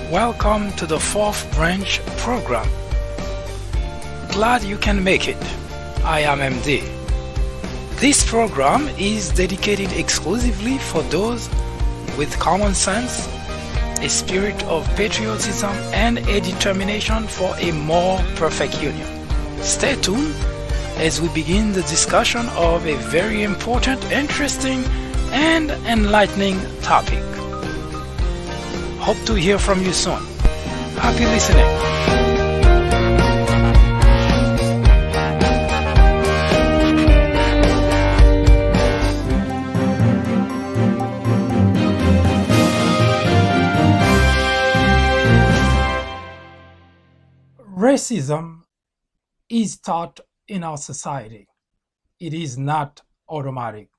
Welcome to the Fourth Branch program. Glad you can make it. I am MD. This program is dedicated exclusively for those with common sense, a spirit of patriotism, and a determination for a more perfect union. Stay tuned as we begin the discussion of a very important, interesting, and enlightening topic. Hope to hear from you soon. Happy listening. Racism is taught in our society. It is not automatic.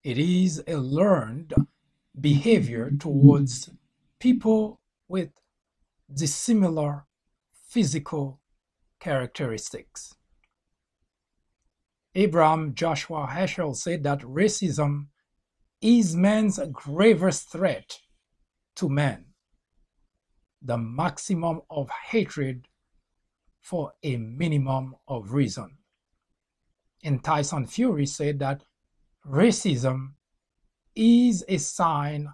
It is a learned behavior towards people with dissimilar physical characteristics. Abraham Joshua Heschel said that racism is man's gravest threat to man, the maximum of hatred for a minimum of reason. And Tyson Fury said that racism is a sign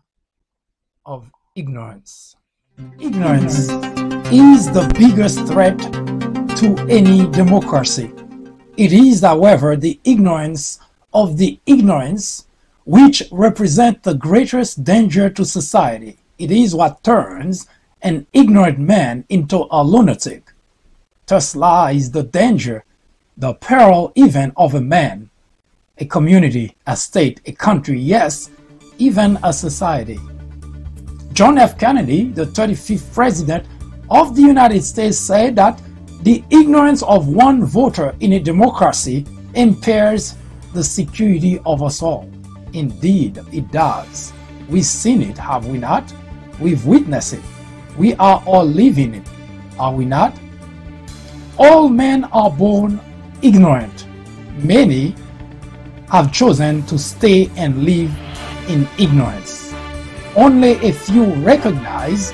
of ignorance. Ignorance is the biggest threat to any democracy. It is, however, the ignorance of the ignorance which represents the greatest danger to society. It is what turns an ignorant man into a lunatic. Thus lies the danger, the peril even of a man, a community, a state, a country, yes, even a society. John F. Kennedy, the 35th President of the United States, said that the ignorance of one voter in a democracy impairs the security of us all. Indeed, it does. We've seen it, have we not? We've witnessed it. We are all living it, are we not? All men are born ignorant. Many have chosen to stay and live in ignorance. Only a few recognize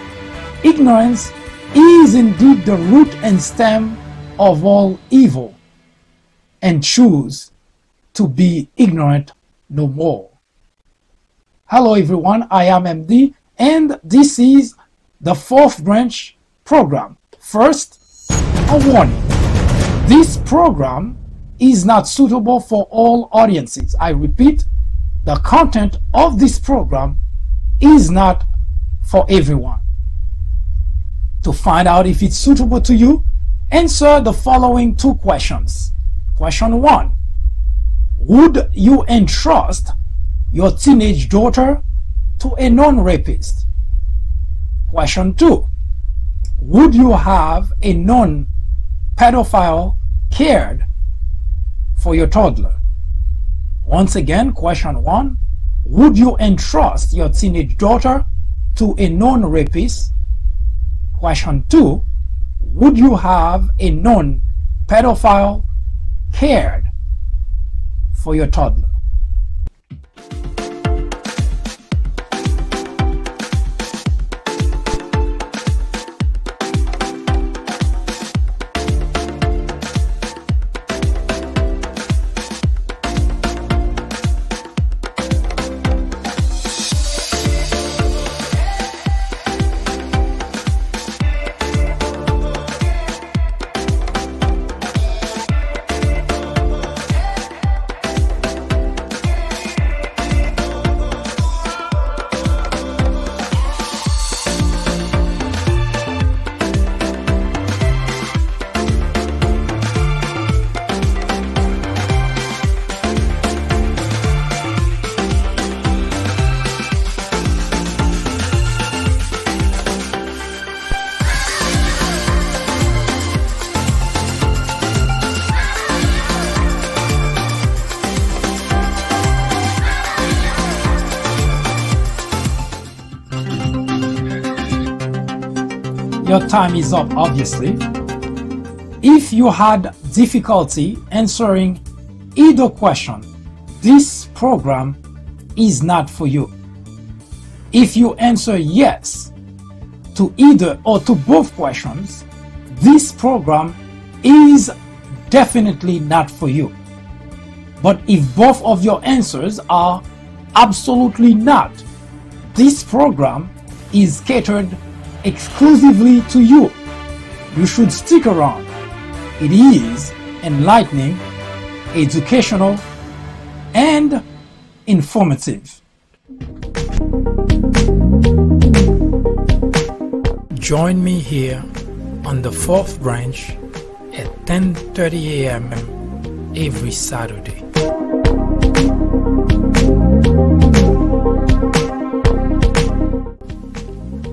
ignorance is indeed the root and stem of all evil and choose to be ignorant no more. Hello everyone, I am MD and this is the Fourth Branch program. First, a warning. This program is not suitable for all audiences. I repeat, the content of this program is not for everyone. To find out if it's suitable to you, answer the following two questions. Question 1. Would you entrust your teenage daughter to a non-rapist? Question 2. Would you have a non-pedophile cared for your toddler? Once again, question 1. Would you entrust your teenage daughter to a non-rapist? Question 2. Would you have a non-pedophile cared for your toddler? your time is up, obviously. If you had difficulty answering either question, this program is not for you. If you answer yes to either or to both questions, this program is definitely not for you. But if both of your answers are absolutely not, this program is catered exclusively to you. You should stick around. It is enlightening, educational, and informative. Join me here on the 4th branch at 10:30 a.m. every Saturday.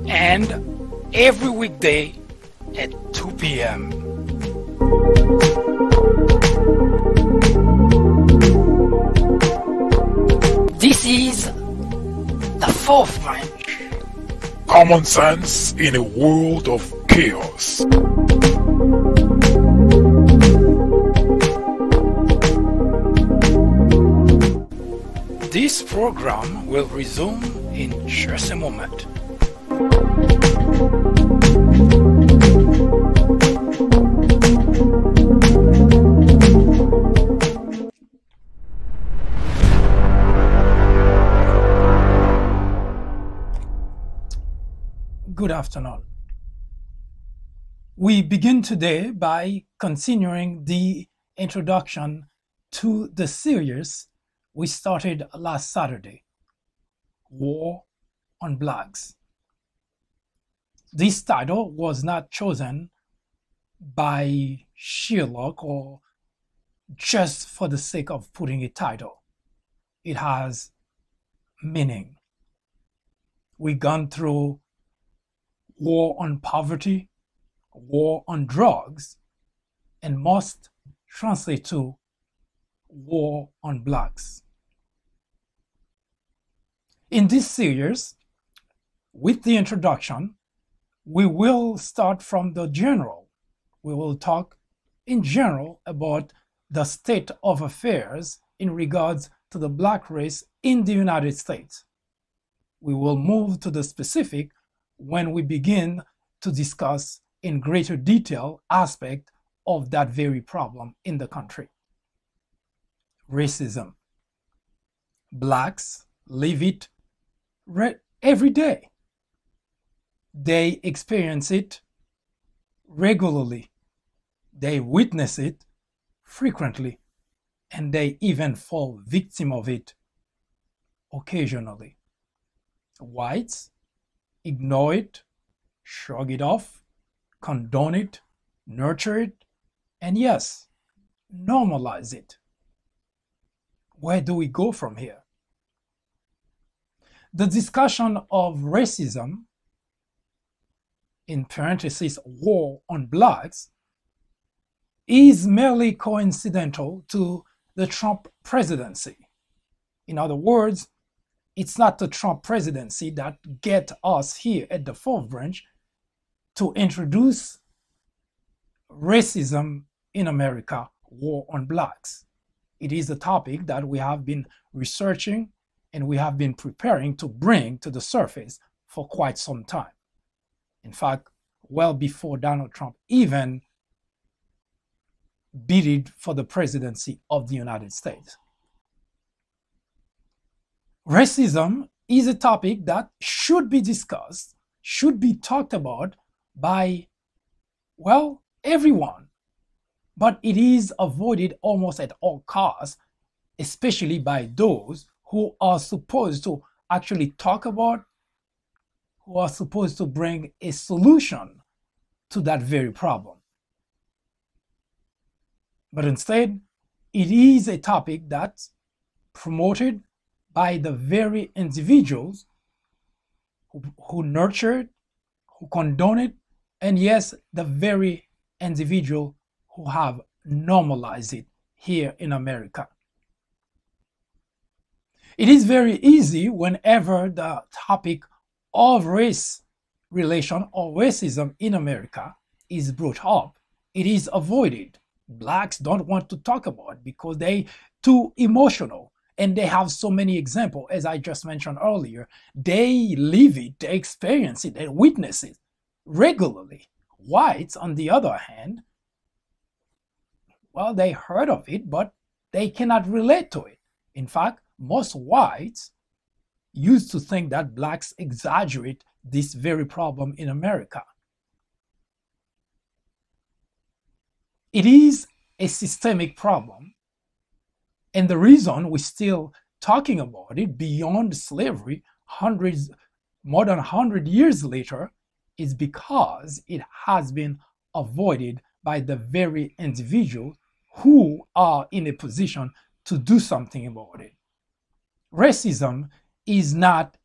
And every weekday at 2 p.m. This is the 4th branch. Common sense in a world of chaos. This program will resume in just a moment. Good afternoon. We begin today by continuing the introduction to the series we started last Saturday, War on Blacks. This title was not chosen by sheer luck or just for the sake of putting a title. It has meaning. We've gone through war on poverty, war on drugs, and must translate to war on blacks. In this series, with the introduction, we will start from the general. We will talk in general about the state of affairs in regards to the black race in the United States. We will move to the specific when we begin to discuss in greater detail aspect of that very problem in the country. Racism. Blacks live it every day. They experience it regularly. They witness it frequently, and they even fall victim of it occasionally. Whites ignore it, shrug it off, condone it, nurture it, and yes, normalize it. Where do we go from here? The discussion of racism, in parentheses, war on blacks, is merely coincidental to the Trump presidency. In other words, it's not the Trump presidency that get us here at the 4th branch to introduce racism in America, war on blacks. It is a topic that we have been researching and we have been preparing to bring to the surface for quite some time. In fact, well before Donald Trump even bidded for the presidency of the United States. Racism is a topic that should be discussed, should be talked about by, well, everyone. But it is avoided almost at all costs, especially by those who are supposed to actually talk about, who are supposed to bring a solution to that very problem. But instead, it is a topic that's promoted by the very individuals who nurture it, who condone it, and yes, the very individual who have normalized it here in America. It is very easy whenever the topic of race relation or racism in America is brought up, it is avoided. Blacks don't want to talk about it because they too emotional, and they have so many examples, as I just mentioned earlier. They live it, they experience it, they witness it regularly. Whites, on the other hand, well, they heard of it, but they cannot relate to it. In fact, most whites used to think that blacks exaggerate this very problem in America. It is a systemic problem, and the reason we're still talking about it beyond slavery, more than 100 years later, is because it has been avoided by the very individuals who are in a position to do something about it. Racism is not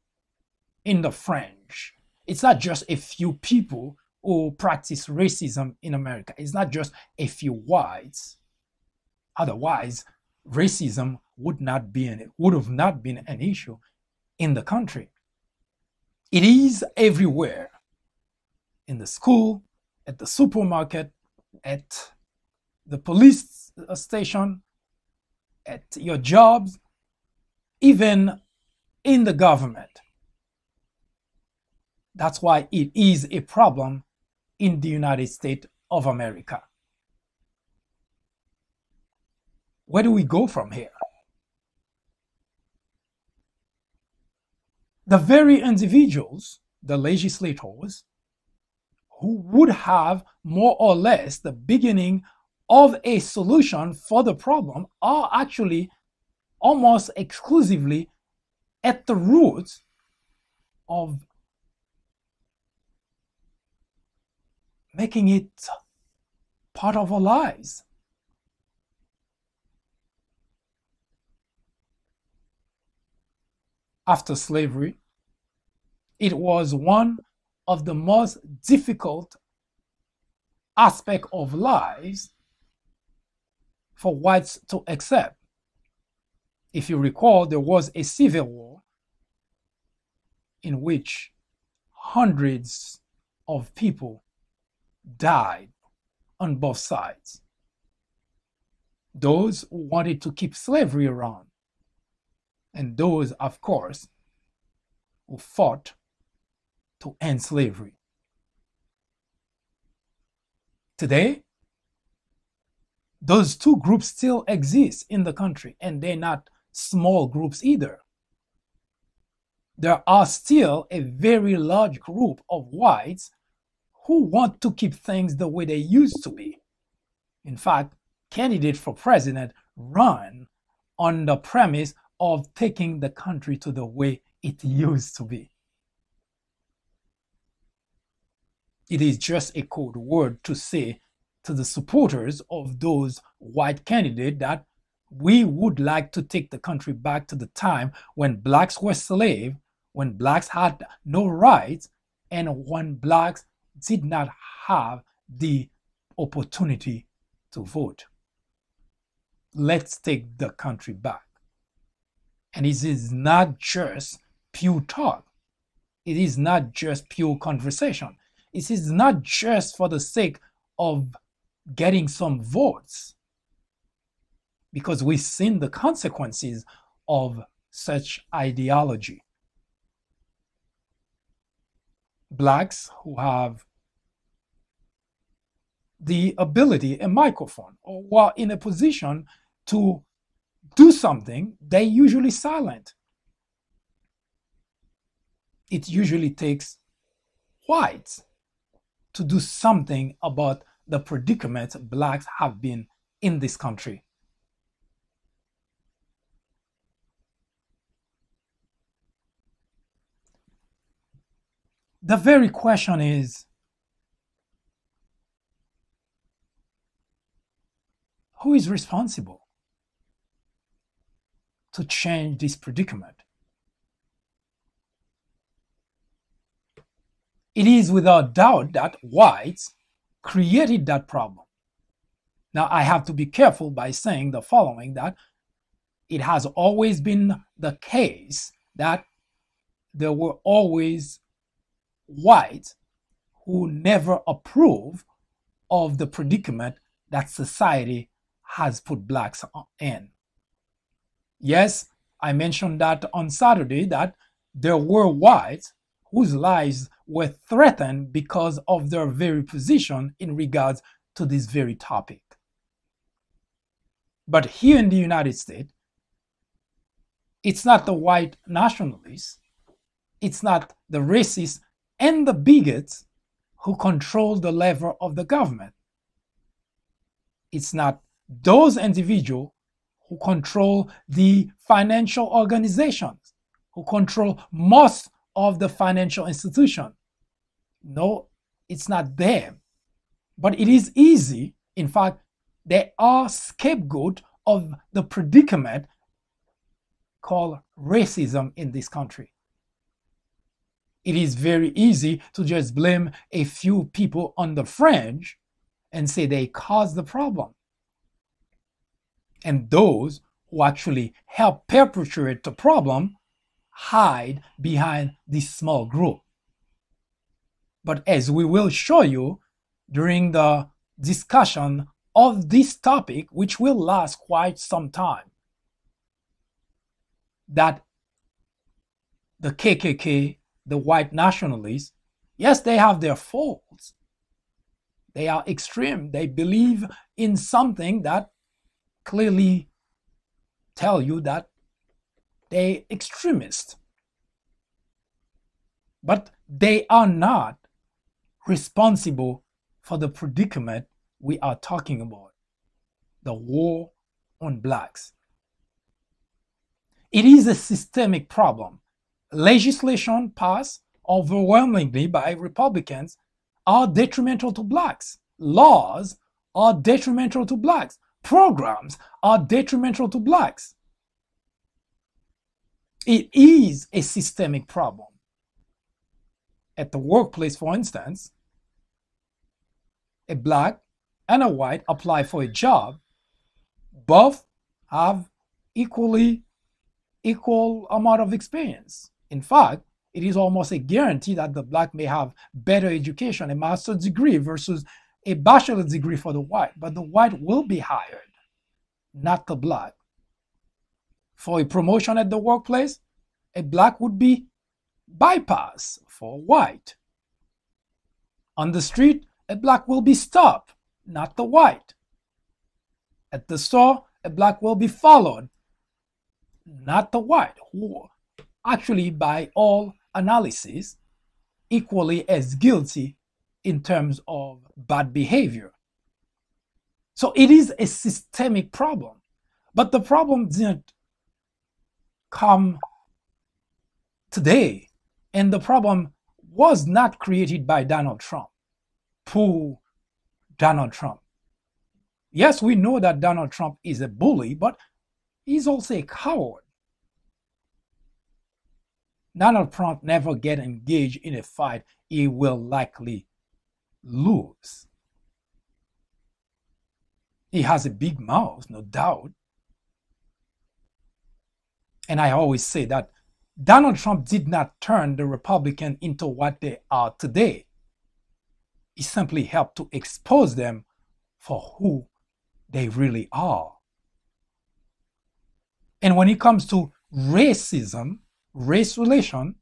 in the fringe. It's not just a few people who practice racism in America. It's not just a few whites. Otherwise, racism would have not been an issue in the country. It is everywhere. In the school, at the supermarket, at the police station, at your jobs, even in the government. That's why it is a problem in the United States of America. Where do we go from here? The very individuals, the legislators, who would have more or less the beginning of a solution for the problem are actually almost exclusively at the roots of making it part of our lives. After slavery, it was one of the most difficult aspects of lives for whites to accept. If you recall, there was a civil war in which hundreds of people died on both sides. Those who wanted to keep slavery around, and those, of course, who fought to end slavery. Today, those two groups still exist in the country, and they're not small groups either. There are still a very large group of whites who want to keep things the way they used to be. In fact, candidates for president run on the premise of taking the country to the way it used to be. It is just a code word to say to the supporters of those white candidates that we would like to take the country back to the time when blacks were slaves, when blacks had no rights, and when blacks did not have the opportunity to vote. Let's take the country back. And it is not just pure talk. It is not just pure conversation. It is not just for the sake of getting some votes, because we've seen the consequences of such ideology. Blacks who have the ability, a microphone, or who are in a position to do something, they usually silent. It usually takes whites to do something about the predicament blacks have been in this country. The very question is, who is responsible to change this predicament? It is without doubt that whites created that problem. Now, I have to be careful by saying the following, that it has always been the case that there were always whites who never approve of the predicament that society has put blacks in. Yes, I mentioned that on Saturday that there were whites whose lives were threatened because of their very position in regards to this very topic. But here in the United States, it's not the white nationalists, it's not the racists and the bigots who control the lever of the government. It's not those individuals who control the financial organizations, who control most of the financial institutions. No, it's not them. But it is easy. In fact, they are scapegoat of the predicament called racism in this country. It is very easy to just blame a few people on the fringe and say they caused the problem. And those who actually help perpetuate the problem hide behind this small group. But as we will show you during the discussion of this topic, which will last quite some time, that the KKK, the white nationalists, yes, they have their faults. They are extreme. They believe in something that clearly tell you that they're extremists. But they are not responsible for the predicament we are talking about, the war on blacks. It is a systemic problem. Legislation passed overwhelmingly by Republicans are detrimental to blacks. Laws are detrimental to blacks. Programs are detrimental to blacks. It is a systemic problem. At the workplace, for instance, a black and a white apply for a job. Both have equal amount of experience. In fact, it is almost a guarantee that the black may have better education, a master's degree versus a bachelor's degree for the white, but the white will be hired, not the black. For a promotion at the workplace, a black would be bypassed for white. On the street, a black will be stopped, not the white. At the store, a black will be followed, not the white, who actually, by all analysis, equally as guilty in terms of bad behavior. So it is a systemic problem. But the problem didn't come today. And the problem was not created by Donald Trump. Poor Donald Trump. Yes, we know that Donald Trump is a bully, but he's also a coward. Donald Trump never get engaged in a fight he will likely lose. He has a big mouth, no doubt. And I always say that Donald Trump did not turn the Republicans into what they are today. He simply helped to expose them for who they really are. And when it comes to racism, race relation,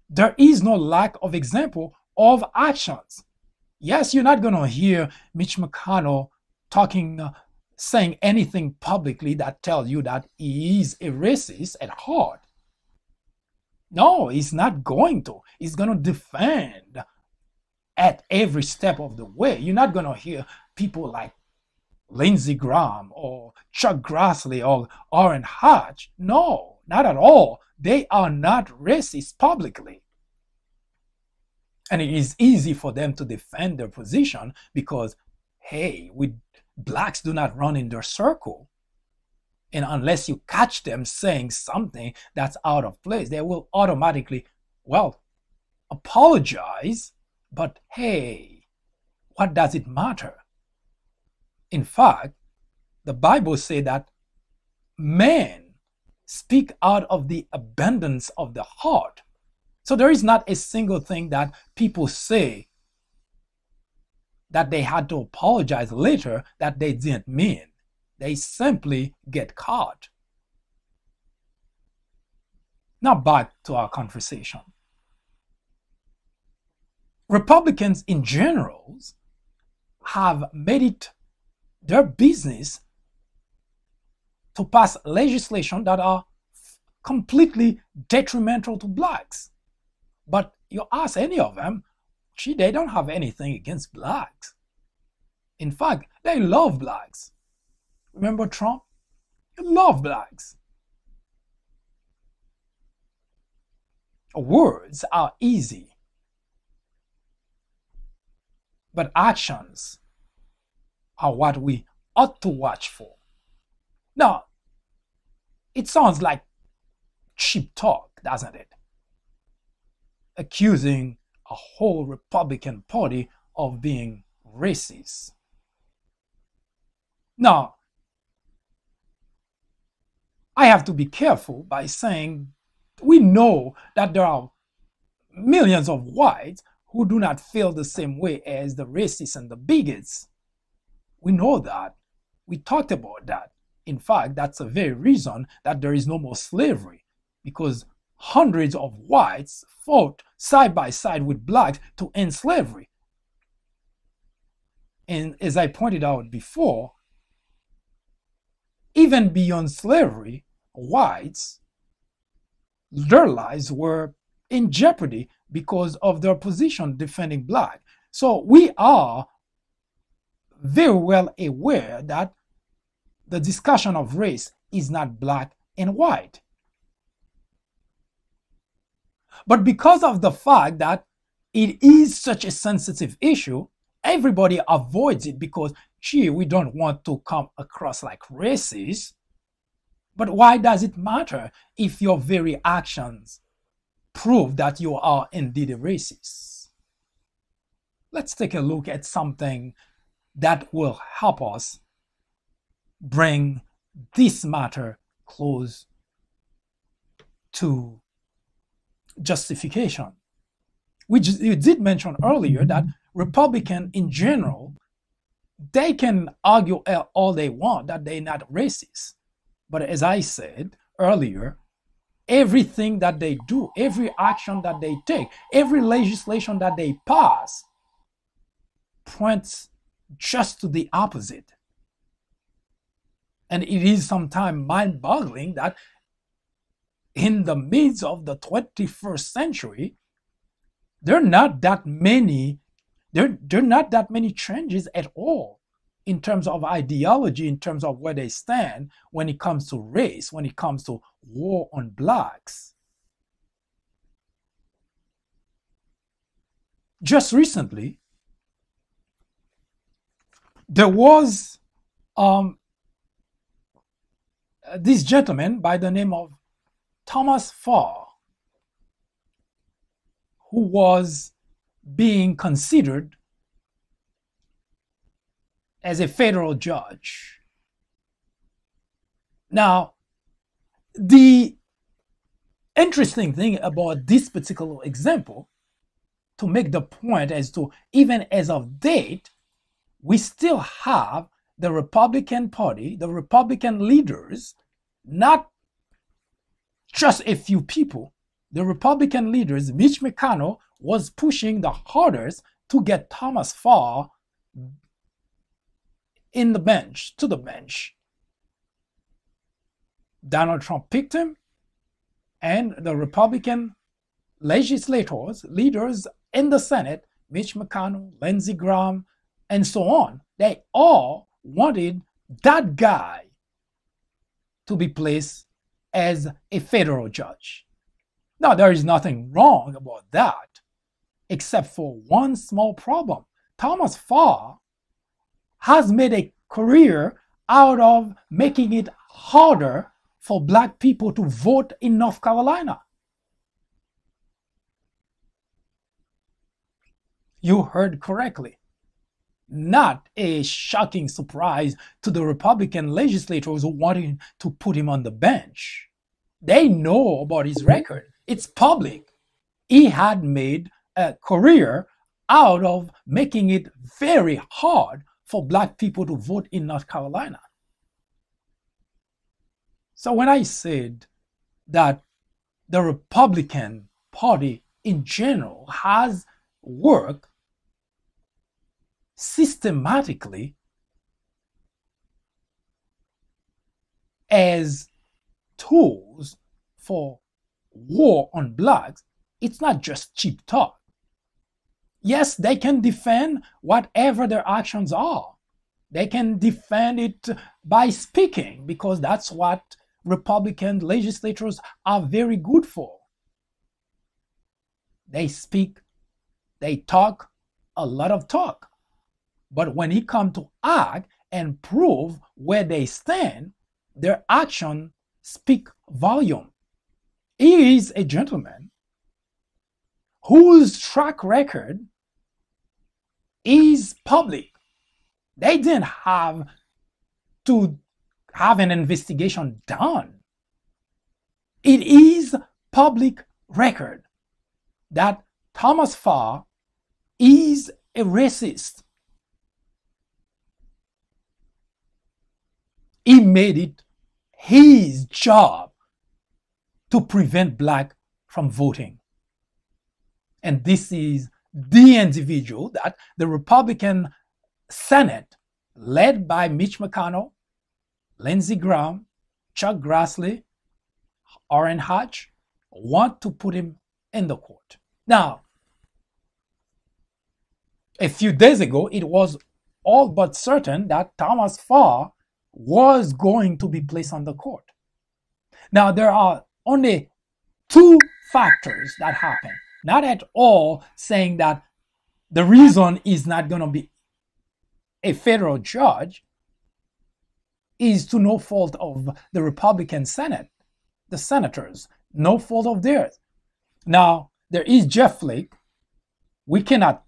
there is no lack of example of actions. Yes, you're not going to hear Mitch McConnell saying anything publicly that tells you that he is a racist at heart. No, he's not going to. He's going to defend at every step of the way. You're not going to hear people like Lindsey Graham or Chuck Grassley or Orrin Hatch. No, not at all. They are not racist publicly. And it is easy for them to defend their position because, hey, blacks do not run in their circle. And unless you catch them saying something that's out of place, they will automatically, apologize. But hey, what does it matter? In fact, the Bible says that men speak out of the abundance of the heart. So there is not a single thing that people say that they had to apologize later that they didn't mean. They simply get caught. Now back to our conversation. Republicans in general have made it their business to pass legislation that are completely detrimental to blacks. But you ask any of them, they don't have anything against blacks. In fact, they love blacks. Remember Trump? He loved blacks. Words are easy, but actions are what we ought to watch for. Now, it sounds like cheap talk, doesn't it? Accusing a whole Republican Party of being racist. Now, I have to be careful by saying we know that there are millions of whites who do not feel the same way as the racists and the bigots. We know that. We talked about that. In fact, that's the very reason that there is no more slavery, because hundreds of whites fought side by side with blacks to end slavery. And as I pointed out before, even beyond slavery, whites, their lives were in jeopardy because of their position defending black. So we are very well aware that the discussion of race is not black and white. But because of the fact that it is such a sensitive issue, everybody avoids it because, we don't want to come across like racist. But why does it matter if your very actions prove that you are indeed a racist? Let's take a look at something that will help us bring this matter close to justification. You did mention earlier that Republicans in general, they can argue all they want that they're not racist. But as I said earlier, everything that they do, every action that they take, every legislation that they pass points just to the opposite. And it is sometimes mind-boggling that in the midst of the 21st century, there are not that many changes at all in terms of ideology, in terms of where they stand when it comes to race, when it comes to war on blacks. Just recently, there was this gentleman by the name of Thomas Farr, who was being considered as a federal judge. Now, the interesting thing about this particular example, to make the point as to even as of date, we still have the Republican Party, the Republican leaders, not just a few people. The Republican leaders, Mitch McConnell, was pushing the hardest to get Thomas Farr to the bench. Donald Trump picked him, and the Republican legislators, leaders in the Senate, Mitch McConnell, Lindsey Graham, and so on, they all wanted that guy to be placed as a federal judge. Now, there is nothing wrong about that, except for one small problem. Thomas Farr has made a career out of making it harder for black people to vote in North Carolina. You heard correctly. Not a shocking surprise to the Republican legislators who wanted to put him on the bench. They know about his record. It's public. He had made a career out of making it very hard for Black people to vote in North Carolina. So when I said that the Republican Party in general has worked systematically as tools for war on Blacks, it's not just cheap talk. Yes, they can defend whatever their actions are. They can defend it by speaking, because that's what Republican legislators are very good for. They speak, they talk, a lot of talk. But when it comes to act and prove where they stand, their actions speak volume. He is a gentleman whose track record is public. They didn't have to have an investigation done. It is public record that Thomas Farr is a racist. He made it his job to prevent Black from voting. And this is the individual that the Republican Senate, led by Mitch McConnell, Lindsey Graham, Chuck Grassley, Orrin Hatch, want to put him in the court. Now, a few days ago, it was all but certain that Thomas Farr was going to be placed on the court. Now, there are only two factors that happen. Not at all saying that the reason is not going to be a federal judge is to no fault of the Republican Senate, the senators, no fault of theirs. Now, there is Jeff Flake. We cannot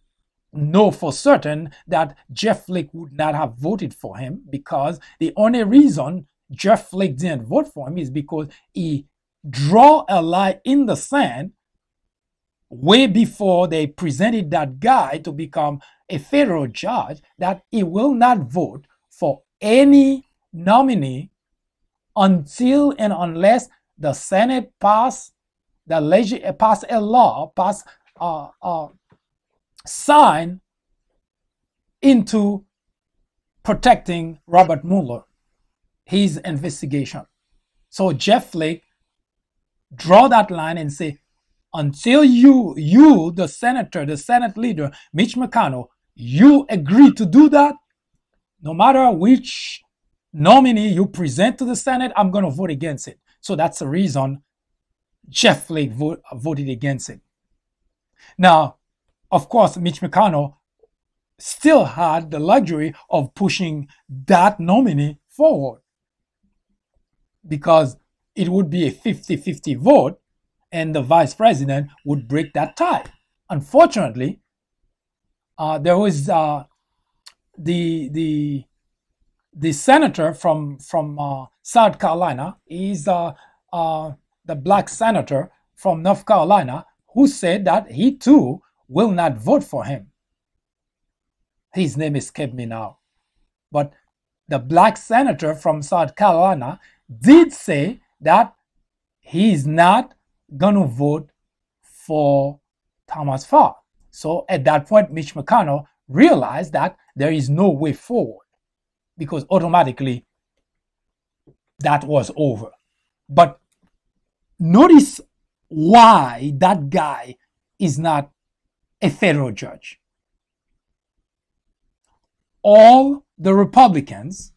know for certain that Jeff Flake would not have voted for him, because the only reason Jeff Flake didn't vote for him is because he drew a line in the sand way before they presented that guy to become a federal judge, that he will not vote for any nominee until and unless the Senate pass a law, sign into protecting Robert Mueller, his investigation. So Jeff Flake draw that line and say, until you, the senator, the Senate leader, Mitch McConnell, you agree to do that, no matter which nominee you present to the Senate, I'm going to vote against it. So that's the reason Jeff Flake voted against it. Now, of course, Mitch McConnell still had the luxury of pushing that nominee forward, because it would be a 50-50 vote and the vice president would break that tie. Unfortunately, there was the senator from South Carolina. He's the Black senator from North Carolina, who said that he too will not vote for him. His name escaped me now. But the Black senator from South Carolina did say that he's not going to vote for Thomas Farr. So at that point, Mitch McConnell realized that there is no way forward, because automatically that was over. But notice why that guy is not a federal judge. All the Republicans,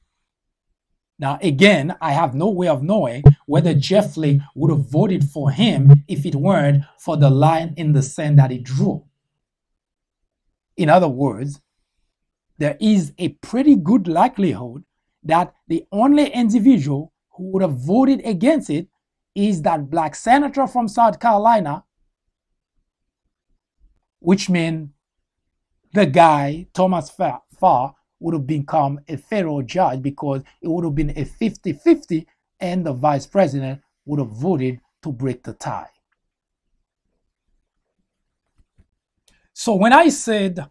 now again, I have no way of knowing whether Jeff Flake would have voted for him if it weren't for the line in the sand that he drew. In other words, there is a pretty good likelihood that the only individual who would have voted against it is that Black senator from South Carolina, which means the guy, Thomas Farr, would have become a federal judge, because it would have been a 50-50 and the vice president would have voted to break the tie. So when I said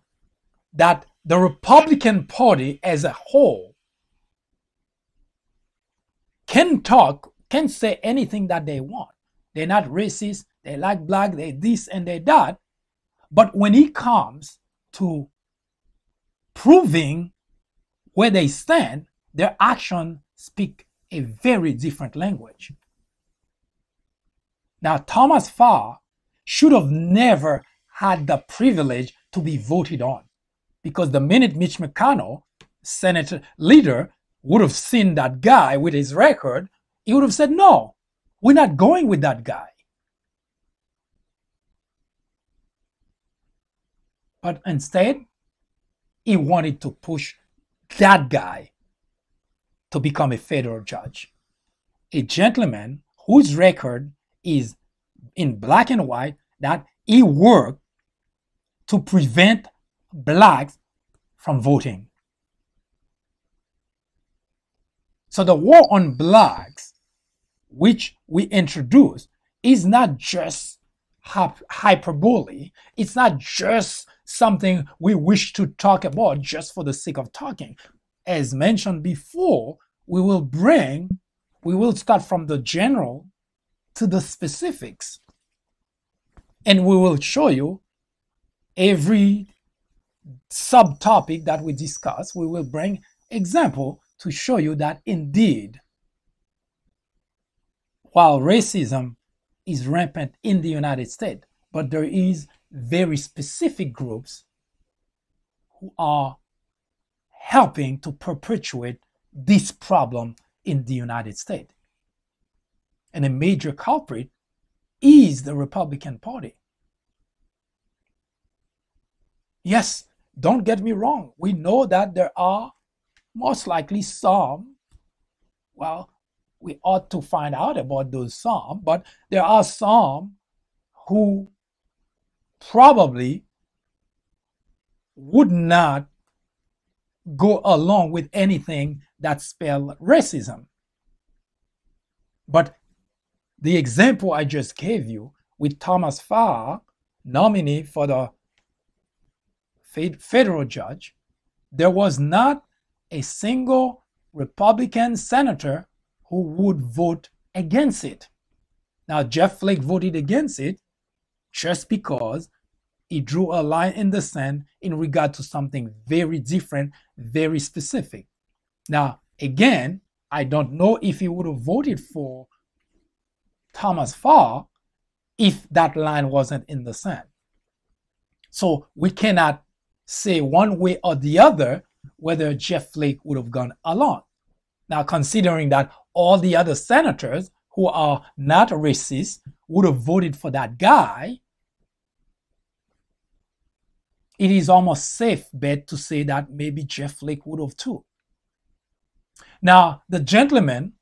that the Republican Party as a whole can say anything that they want. They're not racist, they like black, they this and they that. But when it comes to proving where they stand, their actions speak a very different language. Now, Thomas Farr should have never had the privilege to be voted on, because the minute Mitch McConnell, Senate leader, would have seen that guy with his record, he would have said, no, we're not going with that guy. But instead, he wanted to push that guy to become a federal judge. A gentleman whose record is in black and white, that he worked to prevent blacks from voting. So the war on blacks, which we introduced, is not just hyperbole. It's not just something we wish to talk about just for the sake of talking. As mentioned before, we will start from the general to the specifics. And we will show you every subtopic that we discuss. We will bring example to show you that indeed, while racism is rampant in the United States, but there is very specific groups who are helping to perpetuate this problem in the United States. And a major culprit is the Republican Party. Yes, don't get me wrong. We know that there are most likely some, well, we ought to find out about those some, but there are some who probably would not go along with anything that spells racism. But the example I just gave you with Thomas Farr, nominee for the federal judge, there was not a single Republican senator who would vote against it. Now, Jeff Flake voted against it just because he drew a line in the sand in regard to something very different, very specific. Now, again, I don't know if he would have voted for Thomas Farr if that line wasn't in the sand. So we cannot say one way or the other whether Jeff Flake would have gone along. Now, considering that all the other senators who are not racist would have voted for that guy, it is almost safe bet to say that maybe Jeff Flake would have too. Now, the gentleman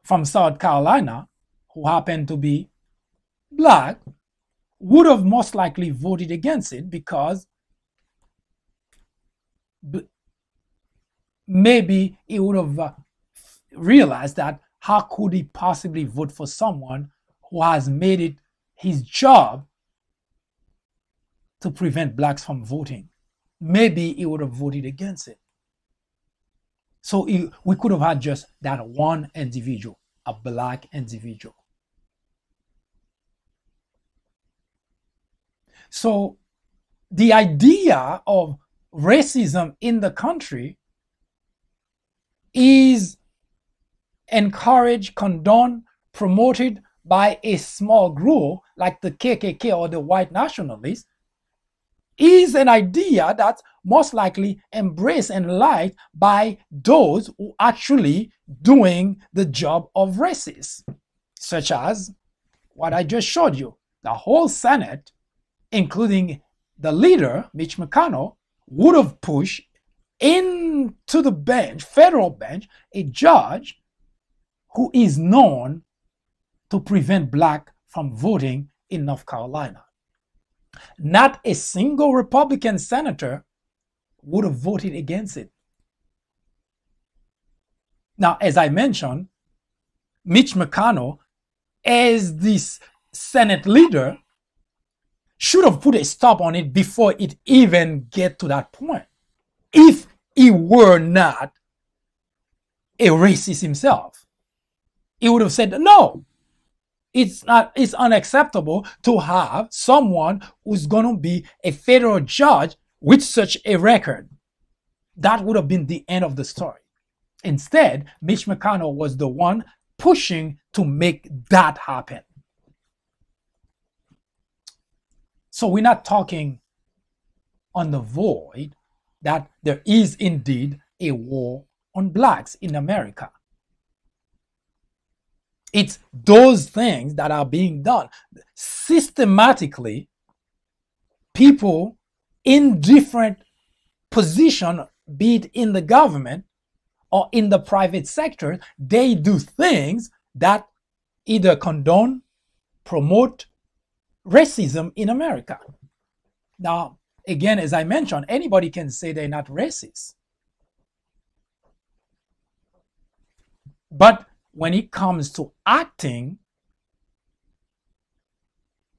from South Carolina, who happened to be black, would have most likely voted against it because maybe he would have realized that how could he possibly vote for someone who has made it his job to prevent blacks from voting? Maybe he would have voted against it. So we could have had just that one individual, a black individual. So the idea of racism in the country is encouraged, condoned, promoted by a small group like the KKK or the white nationalists, is an idea that's most likely embraced and liked by those who actually doing the job of racists, such as what I just showed you. The whole Senate, including the leader, Mitch McConnell, would have pushed into the bench, federal bench, a judge who is known to prevent black from voting in North Carolina. Not a single Republican senator would have voted against it. Now, as I mentioned, Mitch McConnell, as this Senate leader, should have put a stop on it before it even get to that point. If he were not a racist himself, he would have said, no, it's unacceptable to have someone who's going to be a federal judge with such a record. That would have been the end of the story. Instead, Mitch McConnell was the one pushing to make that happen. So we're not talking on the void that there is indeed a war on blacks in America. It's those things that are being done systematically. People in different positions, be it in the government or in the private sector, they do things that either condone, promote racism in America. Now, again, as I mentioned, anybody can say they're not racist. But when it comes to acting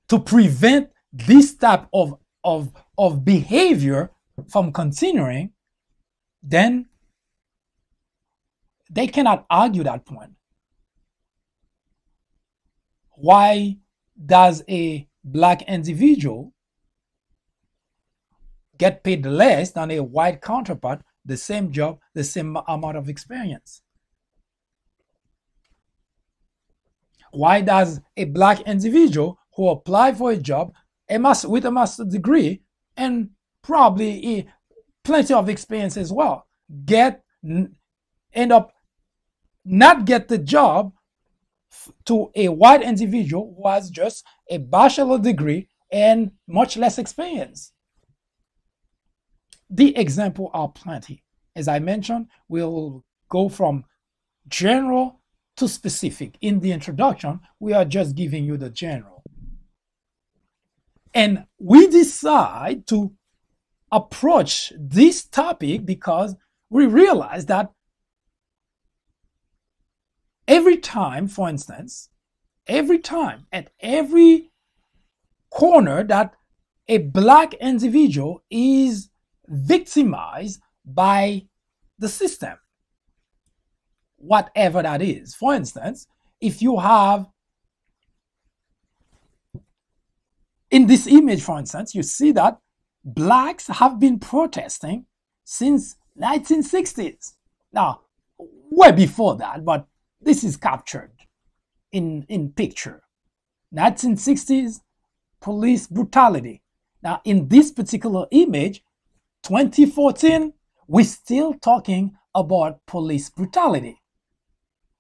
to prevent this type of behavior from continuing, then they cannot argue that point. Why does a black individual get paid less than a white counterpart, the same job, the same amount of experience? Why does a black individual who applied for a job with a master's degree and probably plenty of experience as well end up not get the job to a white individual who has just a bachelor's degree and much less experience? The examples are plenty. As I mentioned, we'll go from general to specific. In the introduction, we are just giving you the general. And we decide to approach this topic because we realize that every time, for instance, every time at every corner that a black individual is victimized by the system, whatever that is. For instance, if you have, in this image, for instance, you see that blacks have been protesting since 1960s. Now, way before that, but this is captured in picture. 1960s, police brutality. Now, in this particular image, 2014, we're still talking about police brutality.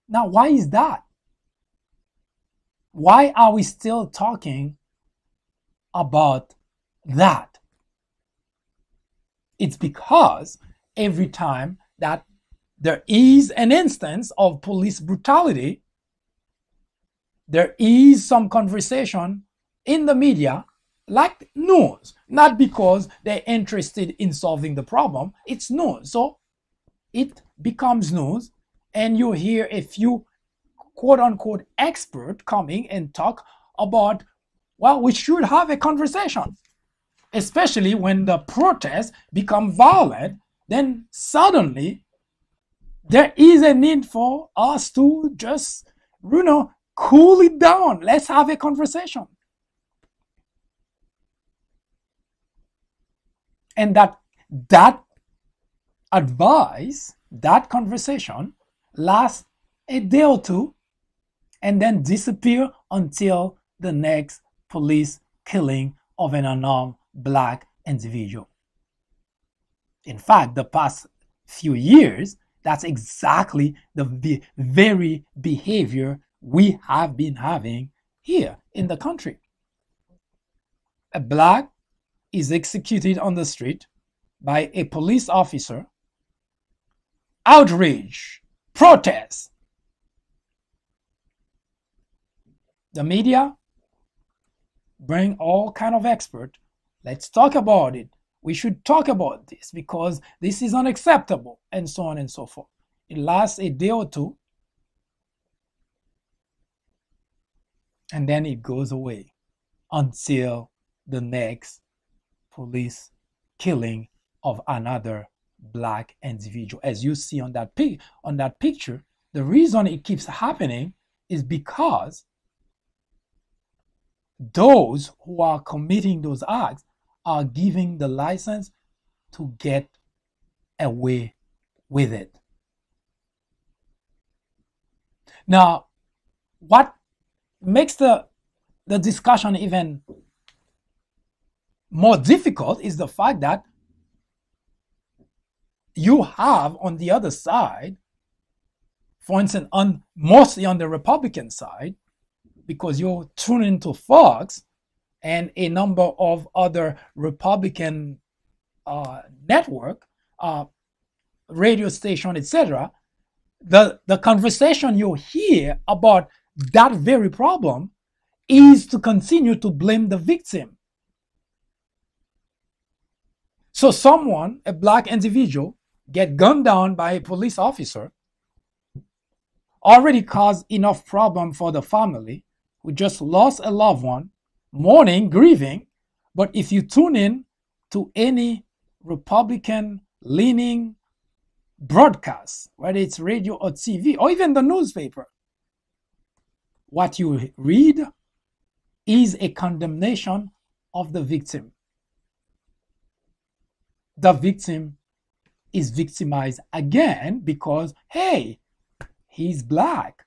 Now, why is that? Why are we still talking about that? It's because every time that there is an instance of police brutality, there is some conversation in the media, like news, not because they're interested in solving the problem, it's news. So it becomes news, and you hear a few quote-unquote experts coming and talk about, well, we should have a conversation. Especially when the protests become violent, then suddenly there is a need for us to just, cool it down. Let's have a conversation. And that advice, that conversation lasts a day or two and then disappear until the next police killing of an unarmed black individual. In fact, the past few years, that's exactly the very behavior we have been having here in the country. A black is executed on the street by a police officer. Outrage, protest. The media bring all kind of experts. Let's talk about it. We should talk about this because this is unacceptable, and so on and so forth. It lasts a day or two, and then it goes away until the next police killing of another black individual. As you see on that picture, the reason it keeps happening is because those who are committing those acts are giving the license to get away with it. Now, what makes the discussion even more difficult is the fact that you have on the other side, for instance, mostly on the Republican side, because you tune into Fox and a number of other Republican network, radio station, etc., the conversation you hear about that very problem is to continue to blame the victim. So someone, a black individual, get gunned down by a police officer, already caused enough problem for the family who just lost a loved one, mourning, grieving. But if you tune in to any Republican leaning broadcast, whether it's radio or TV or even the newspaper, what you read is a condemnation of the victim. The victim is victimized again because, hey, he's black.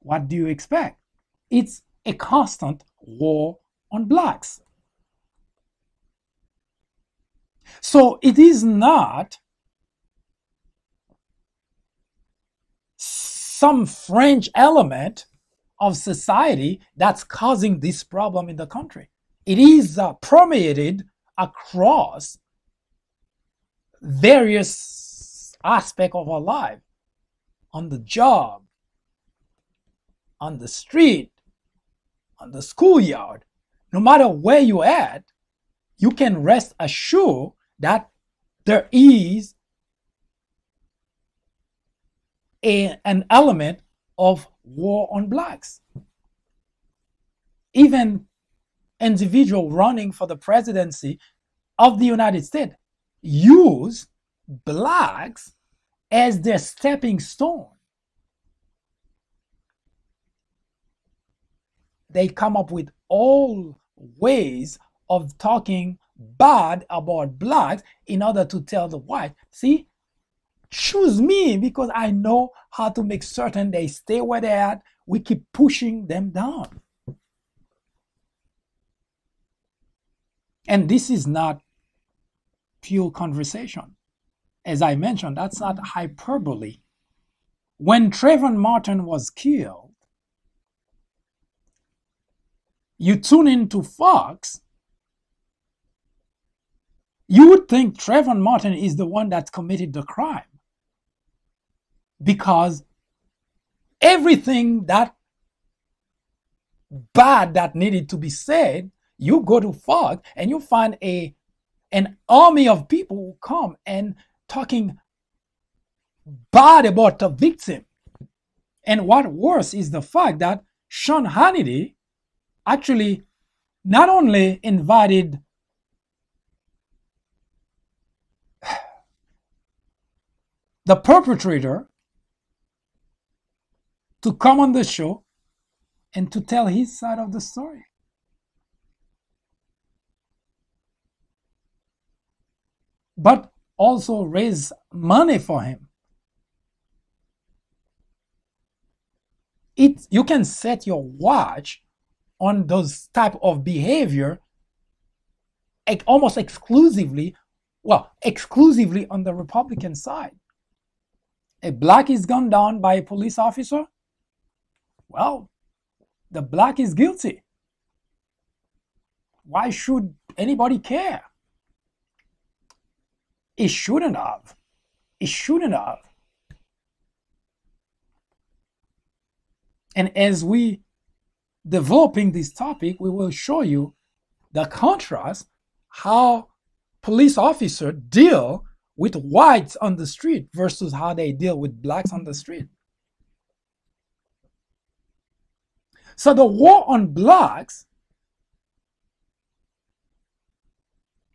What do you expect? It's a constant war on blacks. So it is not some fringe element of society that's causing this problem in the country. It is permeated across various aspects of our life, on the job, on the street, on the schoolyard. No matter where you're at, you can rest assured that there is an element of war on blacks. Even individuals running for the presidency of the United States use blacks as their stepping stone. They come up with all ways of talking bad about blacks in order to tell the white, see, choose me because I know how to make certain they stay where they're at. We keep pushing them down. And this is not pure conversation. As I mentioned, that's not hyperbole. When Trayvon Martin was killed, you tune into Fox, you would think Trayvon Martin is the one that committed the crime, because everything that bad that needed to be said, you go to Fox and you find an army of people who come and talking bad about the victim. And what worse is the fact that Sean Hannity actually not only invited the perpetrator to come on the show and to tell his side of the story. But also raise money for him. You can set your watch on those type of behavior almost exclusively on the Republican side. A black is gunned down by a police officer, well, the black is guilty. Why should anybody care? It shouldn't have. It shouldn't have. And as we developing this topic, we will show you the contrast, how police officers deal with whites on the street versus how they deal with blacks on the street. So the war on blacks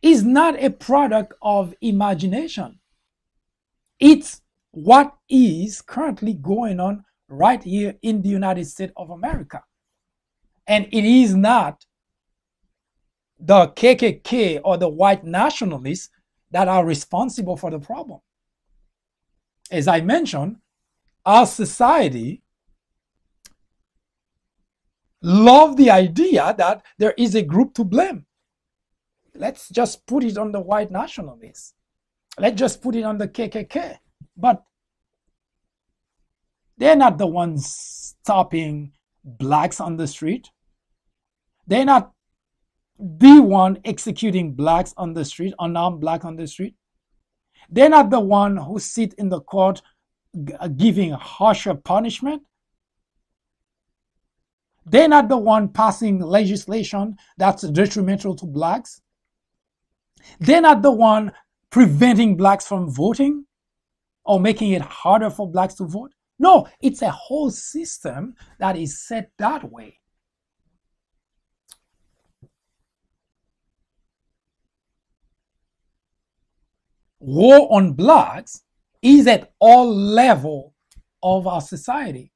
is not a product of imagination. It's what is currently going on right here in the United States of America. And it is not the KKK or the white nationalists that are responsible for the problem. As I mentioned, our society loves the idea that there is a group to blame. Let's just put it on the white nationalists. Let's just put it on the KKK. But they're not the ones stopping blacks on the street. They're not the one executing blacks on the street, unarmed black on the street. They're not the one who sit in the court giving harsher punishment. They're not the one passing legislation that's detrimental to blacks. They're not the one preventing blacks from voting or making it harder for blacks to vote. No, it's a whole system that is set that way. War on blacks is at all levels of our society.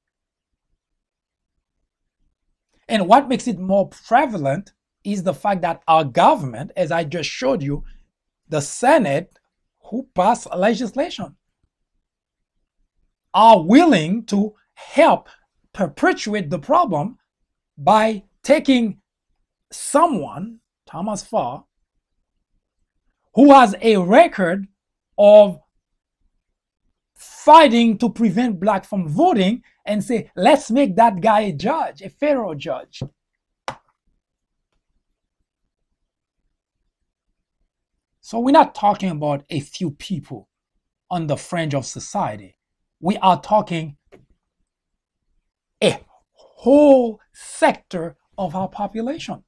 And what makes it more prevalent is the fact that our government, as I just showed you, the Senate, who passed legislation, are willing to help perpetuate the problem by taking someone, Thomas Farr, who has a record of fighting to prevent blacks from voting, and say, let's make that guy a judge, a federal judge. So we're not talking about a few people on the fringe of society. We are talking a whole sector of our population.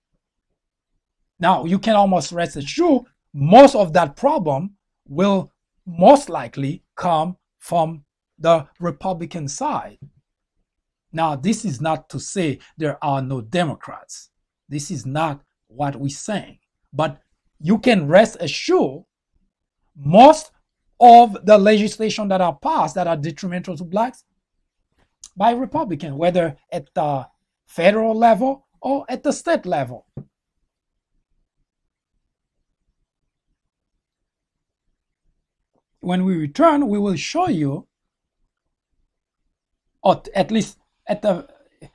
Now, you can almost rest assured most of that problem will most likely come from the Republican side. Now, this is not to say there are no Democrats. This is not what we're saying. But you can rest assured most of the legislation that are passed that are detrimental to blacks by Republicans, whether at the federal level or at the state level. When we return, we will show you, or at least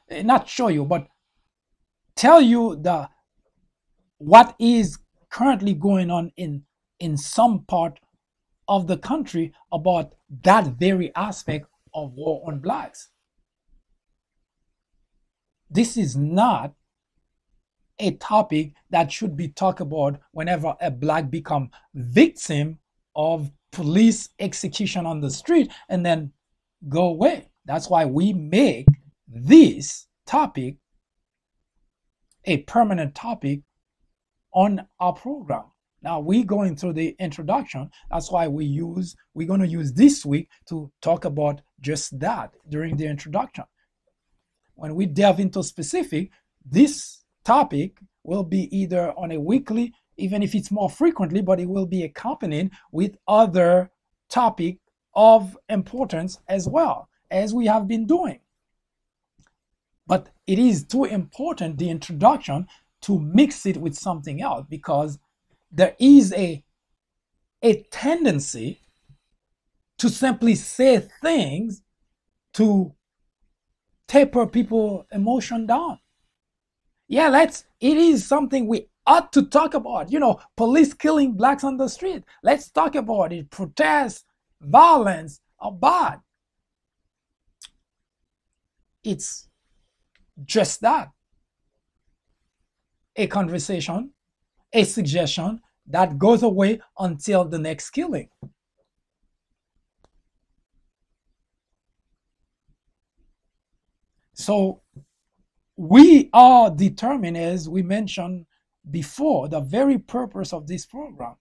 not show you, but tell you what is currently going on in some part of the country about that very aspect of war on blacks. This is not a topic that should be talked about whenever a black become victim of police execution on the street and then go away. That's why we make this topic a permanent topic on our program. Now we're going through the introduction. That's why we're going to use this week to talk about just that during the introduction. When we delve into specific, this topic will be either on a weekly, even if it's more frequently, but it will be accompanied with other topic of importance as well, as we have been doing. But it is too important, the introduction, to mix it with something else, because there is a tendency to simply say things to taper people's emotion down. Yeah, it is something we ought to talk about. You know, police killing blacks on the street. Let's talk about it. Protests, violence are bad. It's just that. A conversation, a suggestion that goes away until the next killing. So we are determined, as we mentioned before, the very purpose of this program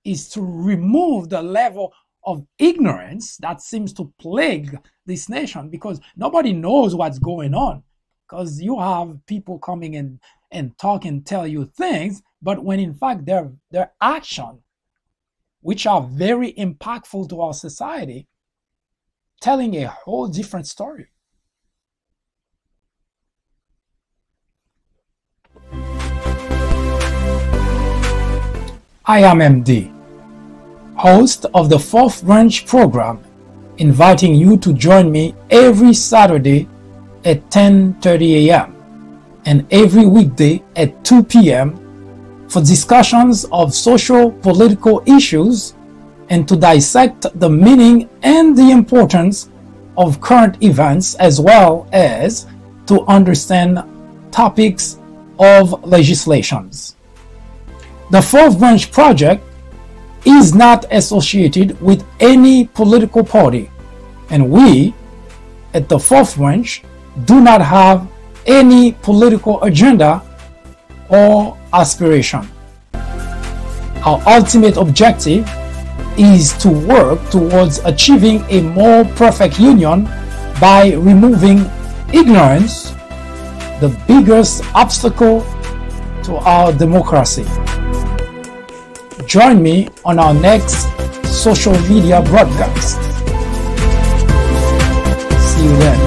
is to remove the level of ignorance that seems to plague this nation, because nobody knows what's going on, because you have people coming in and talk and tell you things, but when in fact their action, which are very impactful to our society, telling a whole different story. I am MD, host of the Fourth Branch program, inviting you to join me every Saturday at 10:30 a.m. and every weekday at 2 p.m. for discussions of social political issues and to dissect the meaning and the importance of current events, as well as to understand topics of legislations. The Fourth Branch Project is not associated with any political party, and we at the Fourth Branch do not have any political agenda or aspiration. Our ultimate objective is to work towards achieving a more perfect union by removing ignorance, the biggest obstacle to our democracy. Join me on our next social media broadcast. See you then.